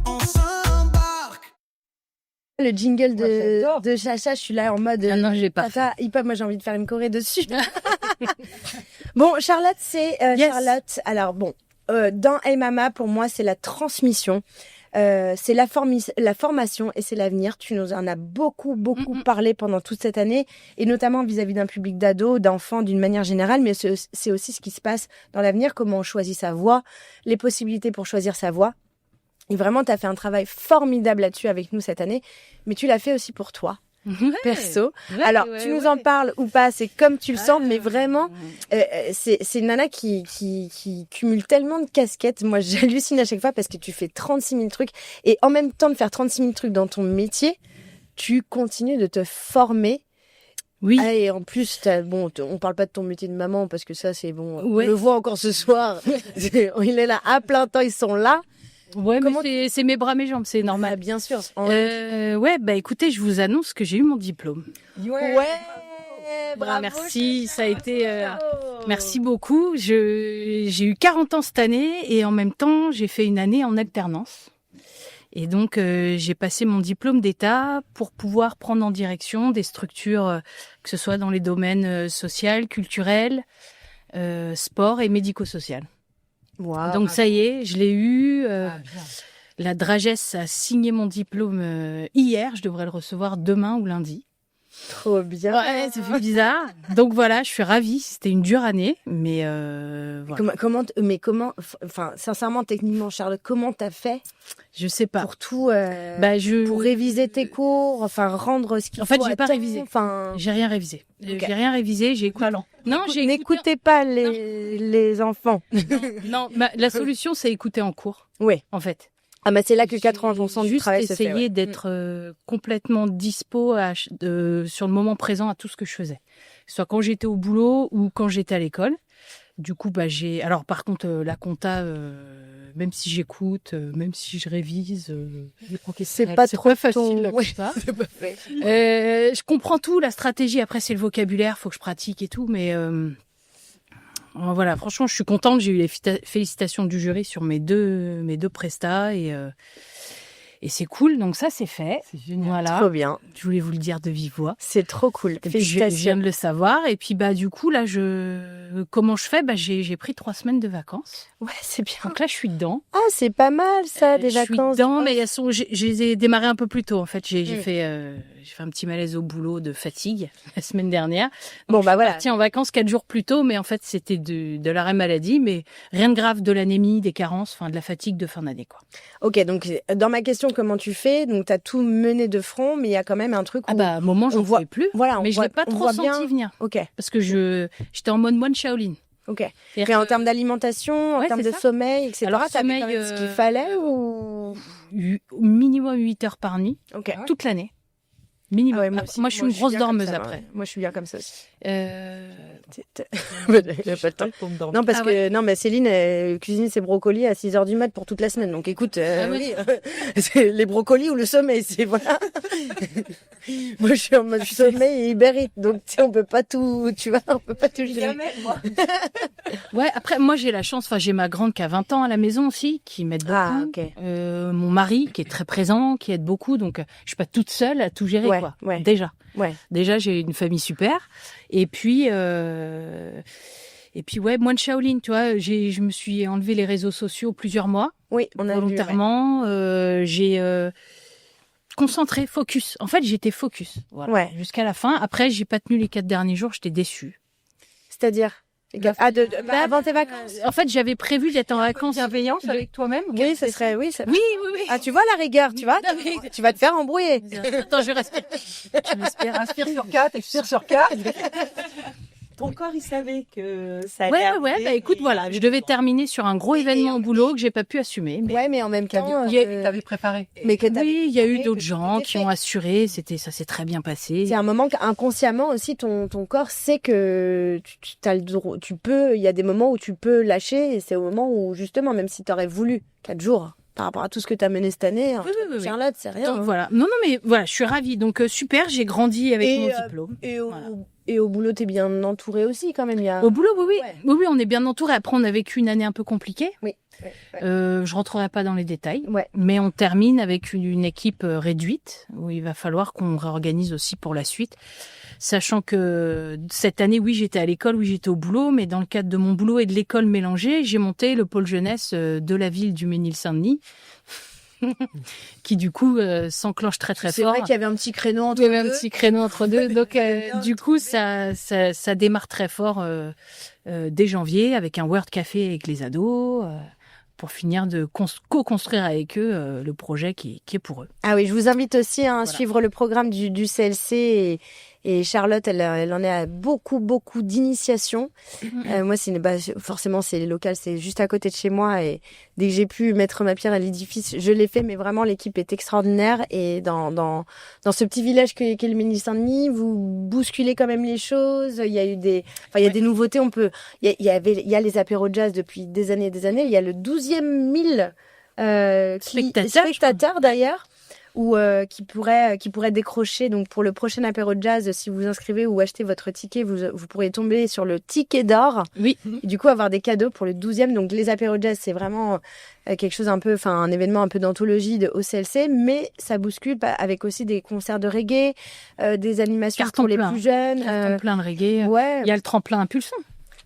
On s'embarque. Le jingle de Chacha, je suis là en mode... Ah non, j'ai pas. Tata, hip-hop, moi j'ai envie de faire une choré dessus. Bon, Charlotte, c'est Charlotte. Alors bon, dans Hey Mama, pour moi, c'est la transmission. C'est la formation et c'est l'avenir. Tu nous en as beaucoup parlé pendant toute cette année et notamment vis-à-vis d'un public d'ados, d'enfants d'une manière générale, mais c'est aussi ce qui se passe dans l'avenir, comment on choisit sa voie, les possibilités pour choisir sa voie. Et vraiment, tu as fait un travail formidable là-dessus avec nous cette année, mais tu l'as fait aussi pour toi. Perso. Alors, tu nous en parles ou pas, c'est comme tu le sens, mais vraiment, c'est une nana qui cumule tellement de casquettes. Moi, j'hallucine à chaque fois parce que tu fais 36 000 trucs et en même temps de faire 36 000 trucs dans ton métier, tu continues de te former. Oui. Ah, et en plus, on parle pas de ton métier de maman parce que ça, c'est bon. Ouais. On le voit encore ce soir. Il est là à plein temps, ils sont là. Ouais, mais c'est mes bras, mes jambes, c'est normal. Ah, bien sûr. Ouais, bah écoutez, je vous annonce que j'ai eu mon diplôme. Ouais. Bravo. Merci, ça a été. Merci beaucoup. J'ai eu 40 ans cette année et en même temps, j'ai fait une année en alternance. Et donc, j'ai passé mon diplôme d'État pour pouvoir prendre en direction des structures, que ce soit dans les domaines social, culturel, sport et médico-social. Wow. Donc ça y est, je l'ai eu. La Dragesse a signé mon diplôme hier. Je devrais le recevoir demain ou lundi. Trop bien. Ouais, ça fait bizarre. Donc voilà, je suis ravie. C'était une dure année, mais voilà. Enfin, sincèrement, techniquement, Charlotte, comment t'as fait? Je sais pas. Pour tout, pour réviser tes cours, enfin rendre ce qu'il faut. En fait, j'ai pas temps, révisé. Enfin, j'ai rien révisé. Okay. J'ai rien révisé. J'ai écouté. Non, n'écoutez pas les enfants. Non, la solution, c'est écouter en cours. Oui, en fait. Ah bah c'est là que 80% du travail se fait. Essayer d'être complètement dispo sur le moment présent à tout ce que je faisais. Soit quand j'étais au boulot ou quand j'étais à l'école. Du coup, alors par contre, la compta, même si j'écoute, même si je révise, c'est pas facile la compta. Je comprends tout, la stratégie. Après, c'est le vocabulaire, faut que je pratique et tout, mais voilà, franchement, je suis contente. J'ai eu les félicitations du jury sur mes deux prestats et c'est cool. Donc ça, c'est fait. C'est génial. Voilà. Trop bien. Je voulais vous le dire de vive voix. C'est trop cool. Et puis, je viens de le savoir. Et puis, du coup, là, comment je fais? J'ai pris 3 semaines de vacances. Ouais, c'est bien. Donc là, je suis dedans. Ah, c'est pas mal, ça, des vacances. Je suis dedans, mais je les ai démarrées un peu plus tôt. En fait, j'ai fait un petit malaise au boulot de fatigue la semaine dernière. Donc, voilà. Je suis partie en vacances 4 jours plus tôt, mais en fait, c'était de l'arrêt maladie, mais rien de grave, de l'anémie, des carences, enfin, de la fatigue de fin d'année, quoi. Ok, donc, dans ma question, comment tu fais? Donc, t'as tout mené de front, mais il y a quand même un truc où... à un moment, j'en pouvais plus. Voilà, mais je l'ai pas trop senti venir. Ok. Parce que j'étais en mode moine Shaolin. Ok. Et en termes d'alimentation, en termes de sommeil, etc. Alors, t'as sommeil, quand même ce qu'il fallait ou... Minimum 8 heures par nuit. Ok. Toute l'année. Minimum. Ah ouais, moi, je suis une grosse dormeuse après. Ouais. Moi, je suis bien comme ça aussi. J'ai pas le temps pour me dormir. Non, parce que non, mais Céline cuisine ses brocolis à 6h du mat pour toute la semaine. Donc écoute, c'est les brocolis ou le sommeil, c'est voilà. Moi, je suis en mode sommeil et ibérite. Donc on peut pas tout, tu vois, on peut pas tout gérer. Ouais, après moi j'ai la chance, j'ai ma grande qui a 20 ans à la maison aussi, qui m'aide beaucoup. Ah, okay. Mon mari qui est très présent, qui aide beaucoup, donc je suis pas toute seule à tout gérer quoi. Ouais. Déjà j'ai une famille super. Et puis moine Shaolin, tu vois, je me suis enlevé les réseaux sociaux plusieurs mois. Oui, on a volontairement. J'ai concentré, focus. En fait, j'étais focus. Voilà. Ouais. Jusqu'à la fin. Après, j'ai pas tenu les 4 derniers jours. J'étais déçue. C'est-à-dire? Avant tes vacances. En fait, j'avais prévu d'être en vacances. Bienveillance avec toi-même. Oui, ça serait, oui. Oui. Ah, tu vois la rigueur, tu vois? Tu vas te faire embrouiller. Attends, je respire. Inspire sur 4, expire sur 4. Ton corps, il savait que ça allait Ouais. Bah écoute, voilà, je devais terminer sur un gros événement au boulot que j'ai pas pu assumer. Mais en même temps, T'avais préparé. mais que Oui, il y a eu d'autres gens qui ont assuré. Ça s'est très bien passé. c'est un moment qu'inconsciemment aussi ton corps sait que t'as le droit, il y a des moments où tu peux lâcher et c'est au moment où justement, même si t'aurais voulu 4 jours par rapport à tout ce que t'as mené cette année, Oui. Charlotte, c'est rien. Donc, voilà. Non, mais voilà, je suis ravie. Donc super, j'ai grandi avec mon diplôme. Et au boulot, t'es bien entouré aussi quand même. Au boulot, oui. Ouais. Oui, on est bien entouré. Après, on a vécu une année un peu compliquée. Oui. Je rentrerai pas dans les détails. Ouais. Mais on termine avec une équipe réduite où il va falloir qu'on réorganise aussi pour la suite. Sachant que cette année, oui, j'étais à l'école, oui, j'étais au boulot, mais dans le cadre de mon boulot et de l'école mélangée, j'ai monté le pôle jeunesse de la ville du Mesnil-Saint-Denis. Qui du coup s'enclenche très fort. C'est vrai qu'il y avait un petit créneau entre deux. Il y avait un petit créneau entre deux. Donc du coup ça démarre très fort dès janvier avec un Word Café avec les ados pour finir de co-construire avec eux le projet qui est pour eux. Ah oui, je vous invite aussi à suivre le programme du CLC et Charlotte, elle en est à beaucoup d'initiations. Moi, forcément, c'est les locales, c'est juste à côté de chez moi et dès que j'ai pu mettre ma pierre à l'édifice, je l'ai fait, mais vraiment, l'équipe est extraordinaire et dans ce petit village qu'est le Mesnil-Saint-Denis, vous bousculez quand même les choses. Il y a eu des nouveautés, il y a les apéros jazz depuis des années et des années. Il y a le 12e 1000 spectateurs d'ailleurs. Ou qui pourrait décrocher donc pour le prochain apéro jazz si vous inscrivez ou achetez votre ticket vous pourriez tomber sur le ticket d'or et du coup avoir des cadeaux pour le 12e. Donc les apéros jazz c'est vraiment quelque chose un événement un peu d'anthologie de OCLC, mais ça bouscule avec aussi des concerts de reggae, des animations pour les plus jeunes, plein de reggae. Ouais, il y a le tremplin Impulsion.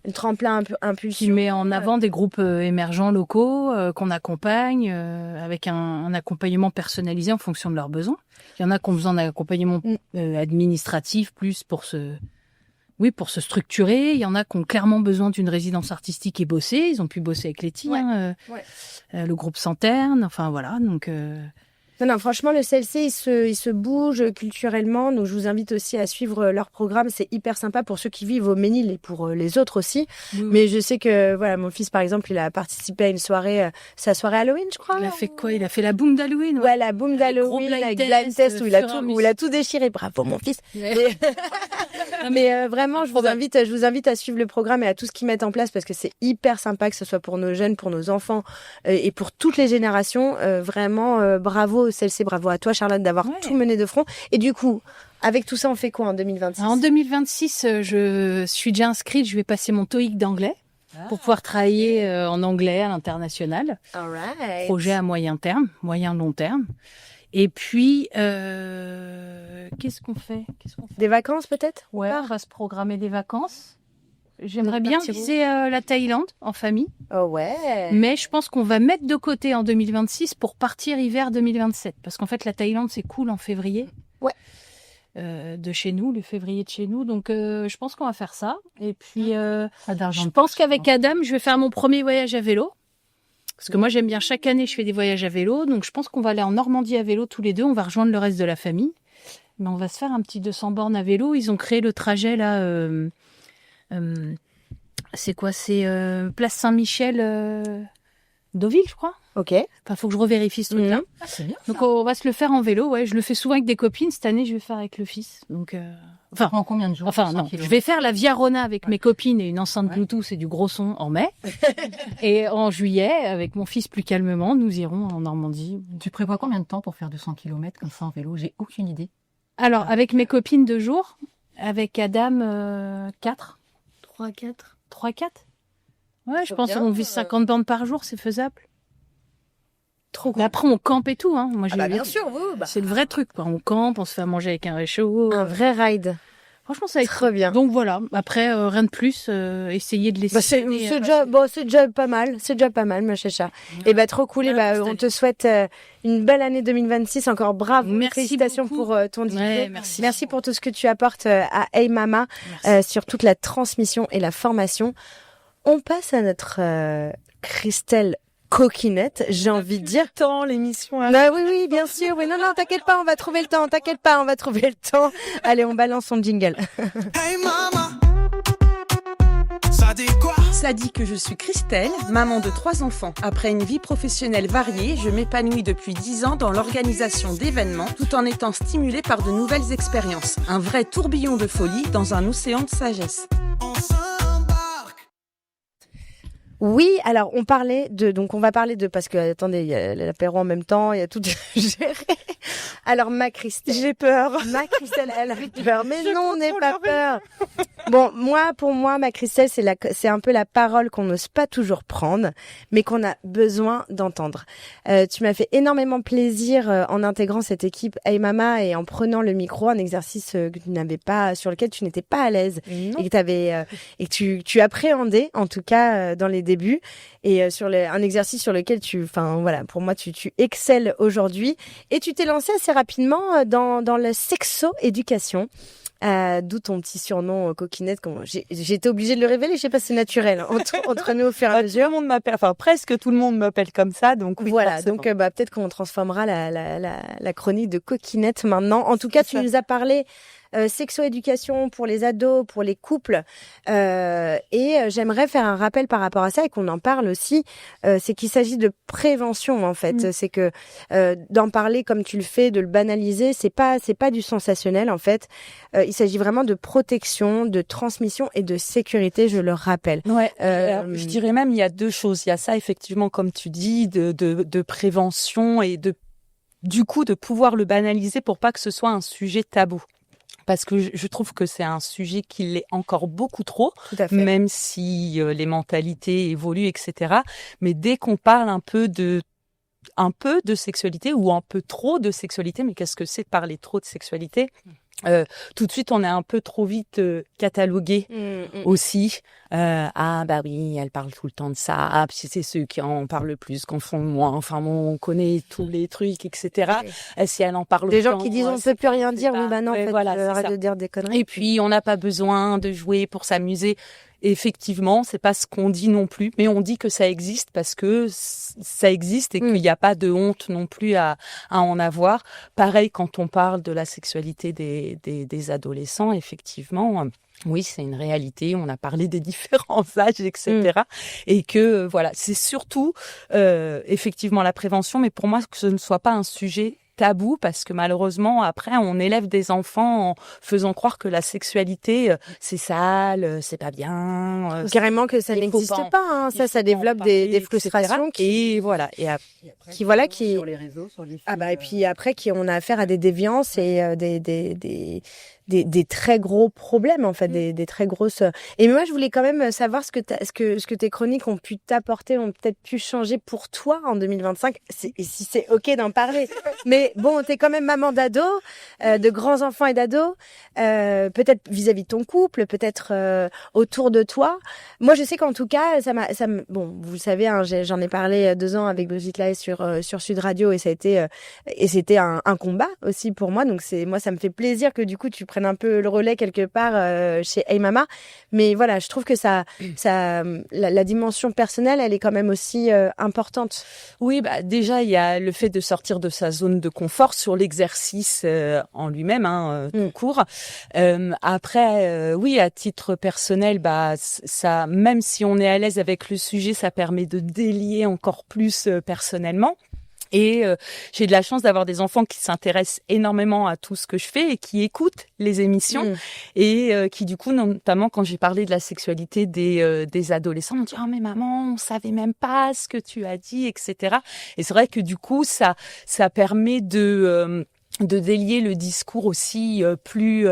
Le tremplin impulsion qui met en avant des groupes émergents locaux qu'on accompagne avec un accompagnement personnalisé en fonction de leurs besoins. Il y en a qui ont besoin d'un accompagnement administratif plus pour se structurer. Il y en a qui ont clairement besoin d'une résidence artistique et bosser. Ils ont pu bosser avec Letty, le groupe Santerne. Enfin voilà, donc. Non, franchement, le CLC, il se bouge culturellement. Donc, je vous invite aussi à suivre leur programme. C'est hyper sympa pour ceux qui vivent au Mesnil et pour les autres aussi. Oui. Mais je sais que, voilà, mon fils, par exemple, il a participé à une soirée, sa soirée Halloween, je crois. Il a fait quoi? Il a fait la boom d'Halloween. Ouais, la boom d'Halloween avec blind test où il a tout déchiré. Bravo, mon fils. Mais vraiment, je vous invite à suivre le programme et à tout ce qu'ils mettent en place parce que c'est hyper sympa, que ce soit pour nos jeunes, pour nos enfants et pour toutes les générations. Vraiment, bravo CLC, bravo à toi Charlotte d'avoir tout mené de front. Et du coup, avec tout ça, on fait quoi en 2026? En 2026, je suis déjà inscrite, je vais passer mon TOEIC d'anglais pour pouvoir travailler en anglais à l'international. Alright. Projet à moyen long terme. Et puis, qu'est-ce qu'on fait? Des vacances peut-être? Ouais, on va se programmer des vacances. J'aimerais bien viser la Thaïlande en famille. Oh ouais. Mais je pense qu'on va mettre de côté en 2026 pour partir hiver 2027. Parce qu'en fait, la Thaïlande, c'est cool en février. Ouais. De chez nous, le février de chez nous. Donc, je pense qu'on va faire ça. Et puis, je pense qu'avec Adam, je vais faire mon premier voyage à vélo. Parce que moi, j'aime bien, chaque année, je fais des voyages à vélo. Donc, je pense qu'on va aller en Normandie à vélo tous les deux. On va rejoindre le reste de la famille. Mais on va se faire un petit 200 bornes à vélo. Ils ont créé le trajet, là... c'est quoi? C'est place Saint-Michel Deauville, je crois. Ok. Enfin, faut que je revérifie ce truc-là. Ah, c'est bien. Donc, on va se le faire en vélo. Ouais, je le fais souvent avec des copines. Cette année, je vais faire avec le fils. Donc, enfin, en combien de jours? Enfin, non. Je vais faire la Via Rona avec mes copines et une enceinte Bluetooth et du gros son en mai. Et en juillet, avec mon fils plus calmement, nous irons en Normandie. Tu prévois combien de temps pour faire 200 km comme ça en vélo? J'ai aucune idée. Alors, avec mes copines 2 jours. Avec Adam 4. 3-4 Ouais, je pense qu'on vise 50 bornes par jour, c'est faisable. Trop cool. Mais après, on campe et tout. Hein. Moi, bien sûr, vous. C'est le vrai truc, quoi. On campe, on se fait à manger avec un réchaud. Un vrai ride. Franchement, ça a été Très bien. Donc voilà. Après, rien de plus. Essayer de les. C'est déjà pas mal. C'est déjà pas mal, ma chacha. Et trop cool. On te souhaite une belle année 2026. Encore bravo. Merci Félicitations beaucoup. pour ton diplôme. Ouais, Merci pour tout ce que tu apportes à Hey Mama sur toute la transmission et la formation. On passe à notre Christelle coquinette, j'ai envie de dire. Tant l'émission. Oui, bien sûr. Oui, non, t'inquiète pas, on va trouver le temps. Allez, on balance son jingle. Hey mama, ça dit quoi? Ça dit que je suis Christelle, maman de 3 enfants. Après une vie professionnelle variée, je m'épanouis depuis 10 ans dans l'organisation d'événements tout en étant stimulée par de nouvelles expériences. Un vrai tourbillon de folie dans un océan de sagesse. Oui, alors on va parler de parce que attendez, il y a l'apéro en même temps, il y a tout géré. Alors ma Christelle, J'ai peur. ma Christelle, elle a peur, mais non, n'aie pas peur. Bon, pour moi, ma Christelle, c'est un peu la parole qu'on n'ose pas toujours prendre, mais qu'on a besoin d'entendre. Tu m'as fait énormément plaisir en intégrant cette équipe Hey Mama et en prenant le micro, un exercice sur lequel tu n'étais pas à l'aise et que tu appréhendais, en tout cas dans les débuts, et un exercice sur lequel pour moi tu excelles aujourd'hui, et tu t'es lancée assez rapidement dans la sexo-éducation. D'où ton petit surnom coquinette. J'ai été obligée de le révéler, je sais pas, c'est naturel entre nous au fur et à mesure. Tout le monde m'appelle, presque tout le monde m'appelle comme ça, donc oui. Voilà, forcément. donc peut-être qu'on transformera la chronique de coquinette maintenant. En tout cas, tu nous as parlé sexo-éducation pour les ados, pour les couples, et j'aimerais faire un rappel par rapport à ça et qu'on en parle aussi. C'est qu'il s'agit de prévention en fait. C'est que d'en parler comme tu le fais, de le banaliser, c'est pas du sensationnel en fait. Il s'agit vraiment de protection, de transmission et de sécurité, je le rappelle. Ouais. Je dirais même il y a 2 choses. Il y a ça effectivement, comme tu dis, de prévention et du coup de pouvoir le banaliser pour pas que ce soit un sujet tabou. Parce que je trouve que c'est un sujet qui l'est encore beaucoup trop, Tout à fait. même si les mentalités évoluent, etc. Mais dès qu'on parle un peu de sexualité ou un peu trop de sexualité, mais qu'est-ce que c'est de parler trop de sexualité ? Tout de suite, on est un peu trop vite catalogué aussi. Oui, elle parle tout le temps de ça. Puis c'est ceux qui en parlent le plus, qui en font le moins. Enfin bon, on connaît tous les trucs, etc. Et si elle en parle Des gens autant, qui disent on ne peut plus rien dire, oui, non, en fait, arrête de dire des conneries. Et puis, on n'a pas besoin de jouer pour s'amuser. Effectivement, c'est pas ce qu'on dit non plus, mais on dit que ça existe parce que ça existe et qu'il n'y a pas de honte non plus à en avoir. Pareil quand on parle de la sexualité des adolescents, effectivement. Oui, c'est une réalité. On a parlé des différents âges, etc. Et que voilà, c'est surtout effectivement la prévention, mais pour moi que ce ne soit pas un sujet tabou, parce que malheureusement après on élève des enfants en faisant croire que la sexualité c'est sale, c'est pas bien, carrément que ça n'existe pas, hein. Ça développe des frustrations et voilà, et après, sur les réseaux, sur les films, et puis après on a affaire à des déviances et des très gros problèmes en fait, des très grosses. Et moi je voulais quand même savoir ce que tes chroniques ont pu t'apporter, ont peut-être pu changer pour toi en 2025, et si c'est ok d'en parler. Mais bon, t'es quand même maman d'ados, de grands enfants et d'ados, peut-être vis-à-vis de ton couple, peut-être autour de toi. Moi, je sais qu'en tout cas, bon, vous le savez, hein, j'en ai parlé 2 ans avec Brigitte Lahaye sur Sud Radio, et c'était un combat aussi pour moi. Donc moi, ça me fait plaisir que du coup tu prennes un peu le relais quelque part chez Hey Mama. Mais voilà, je trouve que la dimension personnelle, elle est quand même aussi importante. Oui, déjà il y a le fait de sortir de sa zone de confort sur l'exercice en lui-même, tout court. Après, oui, à titre personnel, ça, même si on est à l'aise avec le sujet, ça permet de délier encore plus personnellement. Et j'ai de la chance d'avoir des enfants qui s'intéressent énormément à tout ce que je fais et qui écoutent les émissions et qui du coup, notamment quand j'ai parlé de la sexualité des adolescents, m'ont dit « Oh mais maman, on savait même pas ce que tu as dit, etc. » Et c'est vrai que du coup, ça permet de délier le discours aussi plus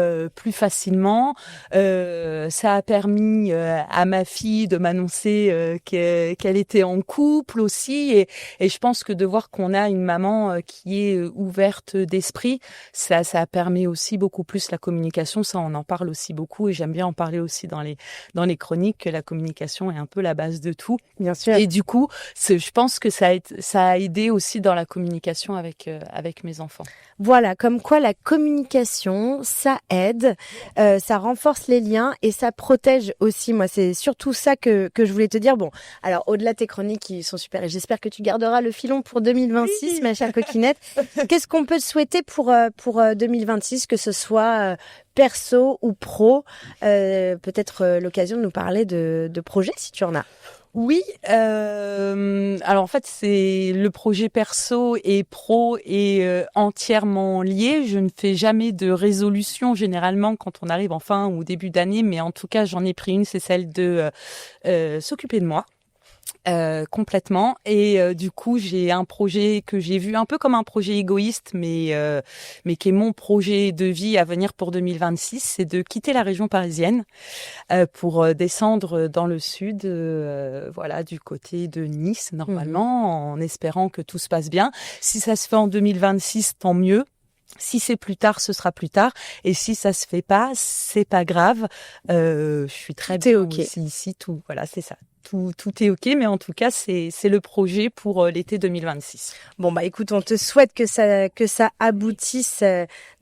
facilement. Ça a permis à ma fille de m'annoncer qu'elle était en couple aussi, et je pense que de voir qu'on a une maman qui est ouverte d'esprit, ça permet aussi beaucoup plus la communication. Ça, on en parle aussi beaucoup, et j'aime bien en parler aussi dans les chroniques, que la communication est un peu la base de tout. Bien sûr. Et du coup, je pense que ça a aidé aussi dans la communication avec mes enfants. Voilà, comme quoi la communication, ça aide, ça renforce les liens et ça protège aussi. Moi, c'est surtout ça que je voulais te dire. Bon, alors au-delà de tes chroniques qui sont super, et j'espère que tu garderas le filon pour 2026, ma chère coquinette. Qu'est-ce qu'on peut te souhaiter pour 2026, que ce soit perso ou pro? Peut-être l'occasion de nous parler de projets, si tu en as. Oui, alors en fait, c'est le projet perso et pro est entièrement lié. Je ne fais jamais de résolution généralement quand on arrive en fin ou début d'année, mais en tout cas, j'en ai pris une, c'est celle de s'occuper de moi. Complètement, et du coup j'ai un projet que j'ai vu un peu comme un projet égoïste, mais qui est mon projet de vie à venir pour 2026, c'est de quitter la région parisienne pour descendre dans le sud, voilà, du côté de Nice normalement, en espérant que tout se passe bien. Si ça se fait en 2026, tant mieux. Si c'est plus tard, ce sera plus tard. Et si ça se fait pas, c'est pas grave. Je suis très bien aussi ici. Tout, voilà, c'est ça. Tout est ok, mais en tout cas, c'est le projet pour l'été 2026. Bon, bah, écoute, on te souhaite que ça aboutisse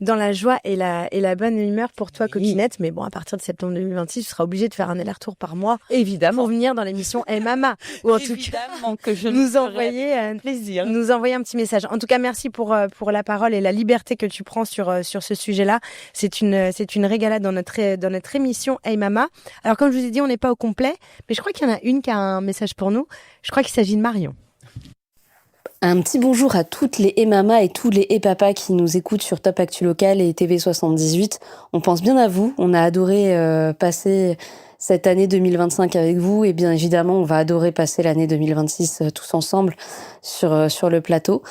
dans la joie et la bonne humeur pour toi, coquinette. Mais bon, à partir de septembre 2026, tu seras obligée de faire un aller-retour par mois. Évidemment. Pour venir dans l'émission Hey Mama. Ou en tout cas, que je nous envoyer plaisir. Nous envoyer un petit message. En tout cas, merci pour la parole et la liberté que tu prends sur ce sujet-là. C'est une régalade dans notre émission Hey Mama. Alors, comme je vous ai dit, on n'est pas au complet, mais je crois qu'il y en a une qui a un message pour nous. Je crois qu'il s'agit de Marion. Un petit bonjour à toutes les Mamas et tous les papas qui nous écoutent sur Top Actu Local et TV78. On pense bien à vous. On a adoré passer cette année 2025 avec vous, et bien évidemment, on va adorer passer l'année 2026 tous ensemble sur le plateau.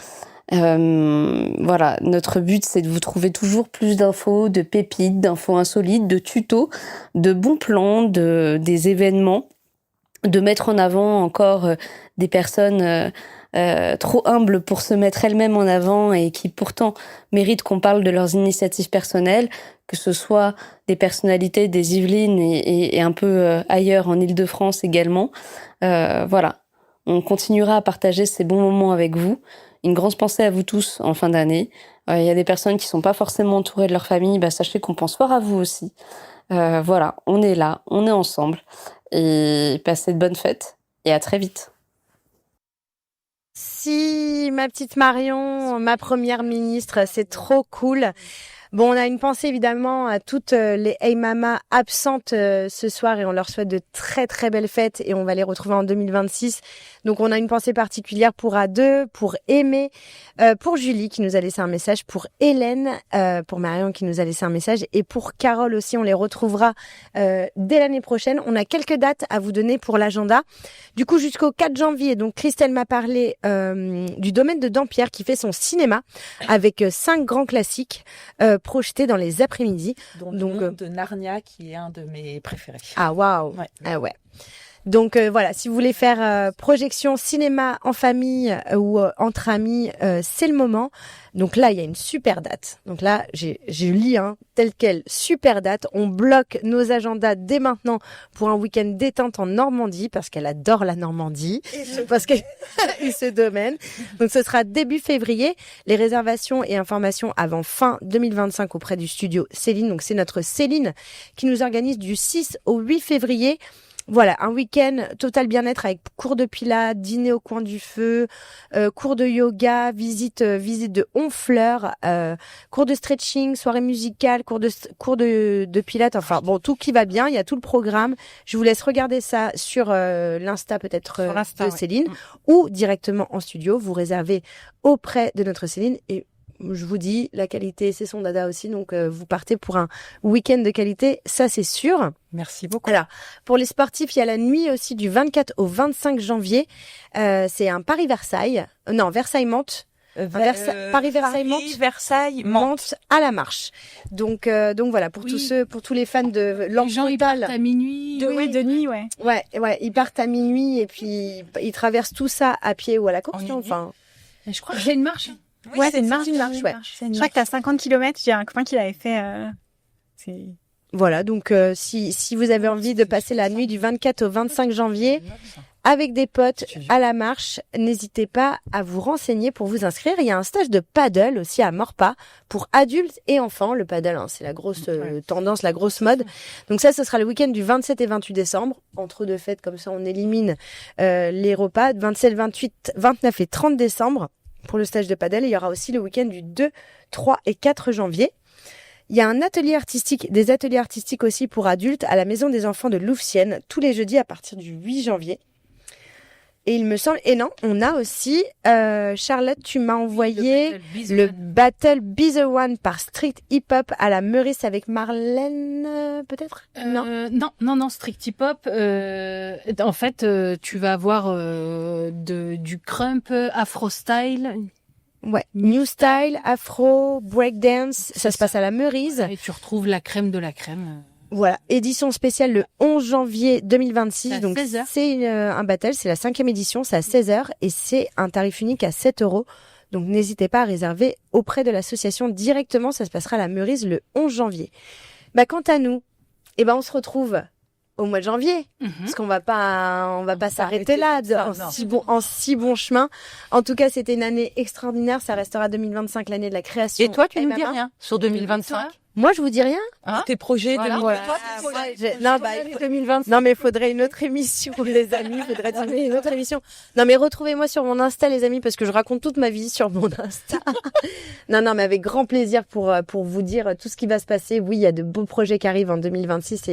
Voilà, notre but, c'est de vous trouver toujours plus d'infos, de pépites, d'infos insolites, de tutos, de bons plans, des événements, de mettre en avant encore des personnes trop humbles pour se mettre elles-mêmes en avant et qui pourtant méritent qu'on parle de leurs initiatives personnelles, que ce soit des personnalités des Yvelines et un peu ailleurs en Île-de-France également. Voilà, on continuera à partager ces bons moments avec vous. Une grande pensée à vous tous en fin d'année. Il y a des personnes qui sont pas forcément entourées de leur famille, sachez qu'on pense fort à vous aussi. Voilà, on est là, on est ensemble. Et passez de bonnes fêtes et à très vite. Si, ma petite Marion, ma première ministre, c'est trop cool. Bon, on a une pensée évidemment à toutes les Hey Mama absentes ce soir, et on leur souhaite de très très belles fêtes, et on va les retrouver en 2026. Donc on a une pensée particulière pour A2, pour Aimé, pour Julie qui nous a laissé un message, pour Hélène, pour Marion qui nous a laissé un message, et pour Carole aussi. On les retrouvera dès l'année prochaine. On a quelques dates à vous donner pour l'agenda. Du coup, jusqu'au 4 janvier, donc Christelle m'a parlé du domaine de Dampierre qui fait son cinéma avec 5 grands classiques projetés dans les après-midi. Donc de Narnia, qui est un de mes préférés. Ah waouh. Ouais. Ah ouais. Donc voilà, si vous voulez faire projection cinéma en famille ou entre amis, c'est le moment. Donc là, il y a une super date. Donc là, j'ai lu tel quel, super date. On bloque nos agendas dès maintenant pour un week-end détente en Normandie, parce qu'elle adore la Normandie, parce que et ce domaine. Donc ce sera début février. Les réservations et informations avant fin 2025 auprès du studio Céline. Donc c'est notre Céline qui nous organise du 6 au 8 février. Voilà, un week-end total bien-être avec cours de pilates, dîner au coin du feu, cours de yoga, visite de Honfleur, cours de stretching, soirée musicale, cours de pilates, enfin bon, tout qui va bien, il y a tout le programme. Je vous laisse regarder ça sur l'Insta peut-être de Céline, ou directement en studio. Vous réservez auprès de notre Céline, et je vous dis, la qualité, c'est son dada aussi. Donc, vous partez pour un week-end de qualité, ça c'est sûr. Merci beaucoup. Alors, pour les sportifs, il y a la nuit aussi du 24 au 25 janvier. C'est un Paris-Versailles. Non, Versailles-Mantes. Paris-Versailles, Mantes à la Marche. Donc voilà, pour tous les fans de Les gens, ils partent à minuit. De nuit, ouais. Ouais, ils partent à minuit et puis ils traversent tout ça à pied ou à la course, enfin. Je crois que j'ai une marche. Ouais, c'est une marche. Ouais. Je crois que t'as 50 km. J'ai un copain qui l'avait fait. Voilà, donc si vous avez envie de passer la nuit du 24 au 25 janvier avec des potes à la marche, n'hésitez pas à vous renseigner pour vous inscrire. Il y a un stage de paddle aussi à Maurepas pour adultes et enfants. Le paddle, c'est la grosse tendance, la grosse mode. Donc ça, ce sera le week-end du 27 et 28 décembre. Entre deux fêtes, comme ça, on élimine les repas. 27, 28, 29 et 30 décembre pour le stage de paddle. Et il y aura aussi le week-end du 2, 3 et 4 janvier. Il y a des ateliers artistiques aussi pour adultes à la Maison des Enfants de Louvciennes, tous les jeudis à partir du 8 janvier. Et il me semble, et non, on a aussi, Charlotte, tu m'as envoyé le Battle Be The One par Street Hip Hop à la Meurice avec Marlène, peut-être? Non, Street Hip Hop, en fait, tu vas avoir du crump, afro style. Ouais, new style, afro, breakdance, ça se passe à la Meurice. Et tu retrouves la crème de la crème. Voilà, édition spéciale le 11 janvier 2026. Donc 16h. c'est un battle, c'est la 5e édition, c'est à 16h et c'est un tarif unique à 7 €. Donc n'hésitez pas à réserver auprès de l'association directement, ça se passera à la Meurice le 11 janvier. Quant à nous, on se retrouve au mois de janvier, parce qu'on va pas s'arrêter là, en si bon chemin. En tout cas, c'était une année extraordinaire, ça restera 2025, l'année de la création. Et toi, tu nous dis rien sur 2025? Moi, je vous dis rien. Tes projets, Voilà. 2025. Non, mais il faudrait une autre émission, les amis. Faudrait trouver une autre émission. Non, mais retrouvez-moi sur mon Insta, les amis, parce que je raconte toute ma vie sur mon Insta. non, mais avec grand plaisir pour vous dire tout ce qui va se passer. Oui, il y a de beaux projets qui arrivent en 2026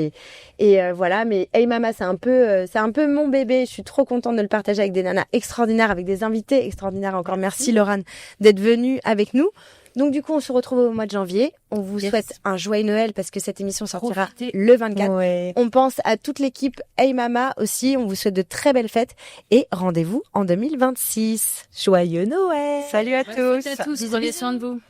et voilà. Mais Hey Mama, c'est un peu mon bébé. Je suis trop contente de le partager avec des nanas extraordinaires, avec des invités extraordinaires. Encore merci, Laurane, d'être venue avec nous. Donc du coup, on se retrouve au mois de janvier. On vous souhaite un joyeux Noël parce que cette émission sortira le 24. Ouais. On pense à toute l'équipe Hey Mama aussi. On vous souhaite de très belles fêtes et rendez-vous en 2026. Joyeux Noël. Salut à tous. Prenez soin de vous.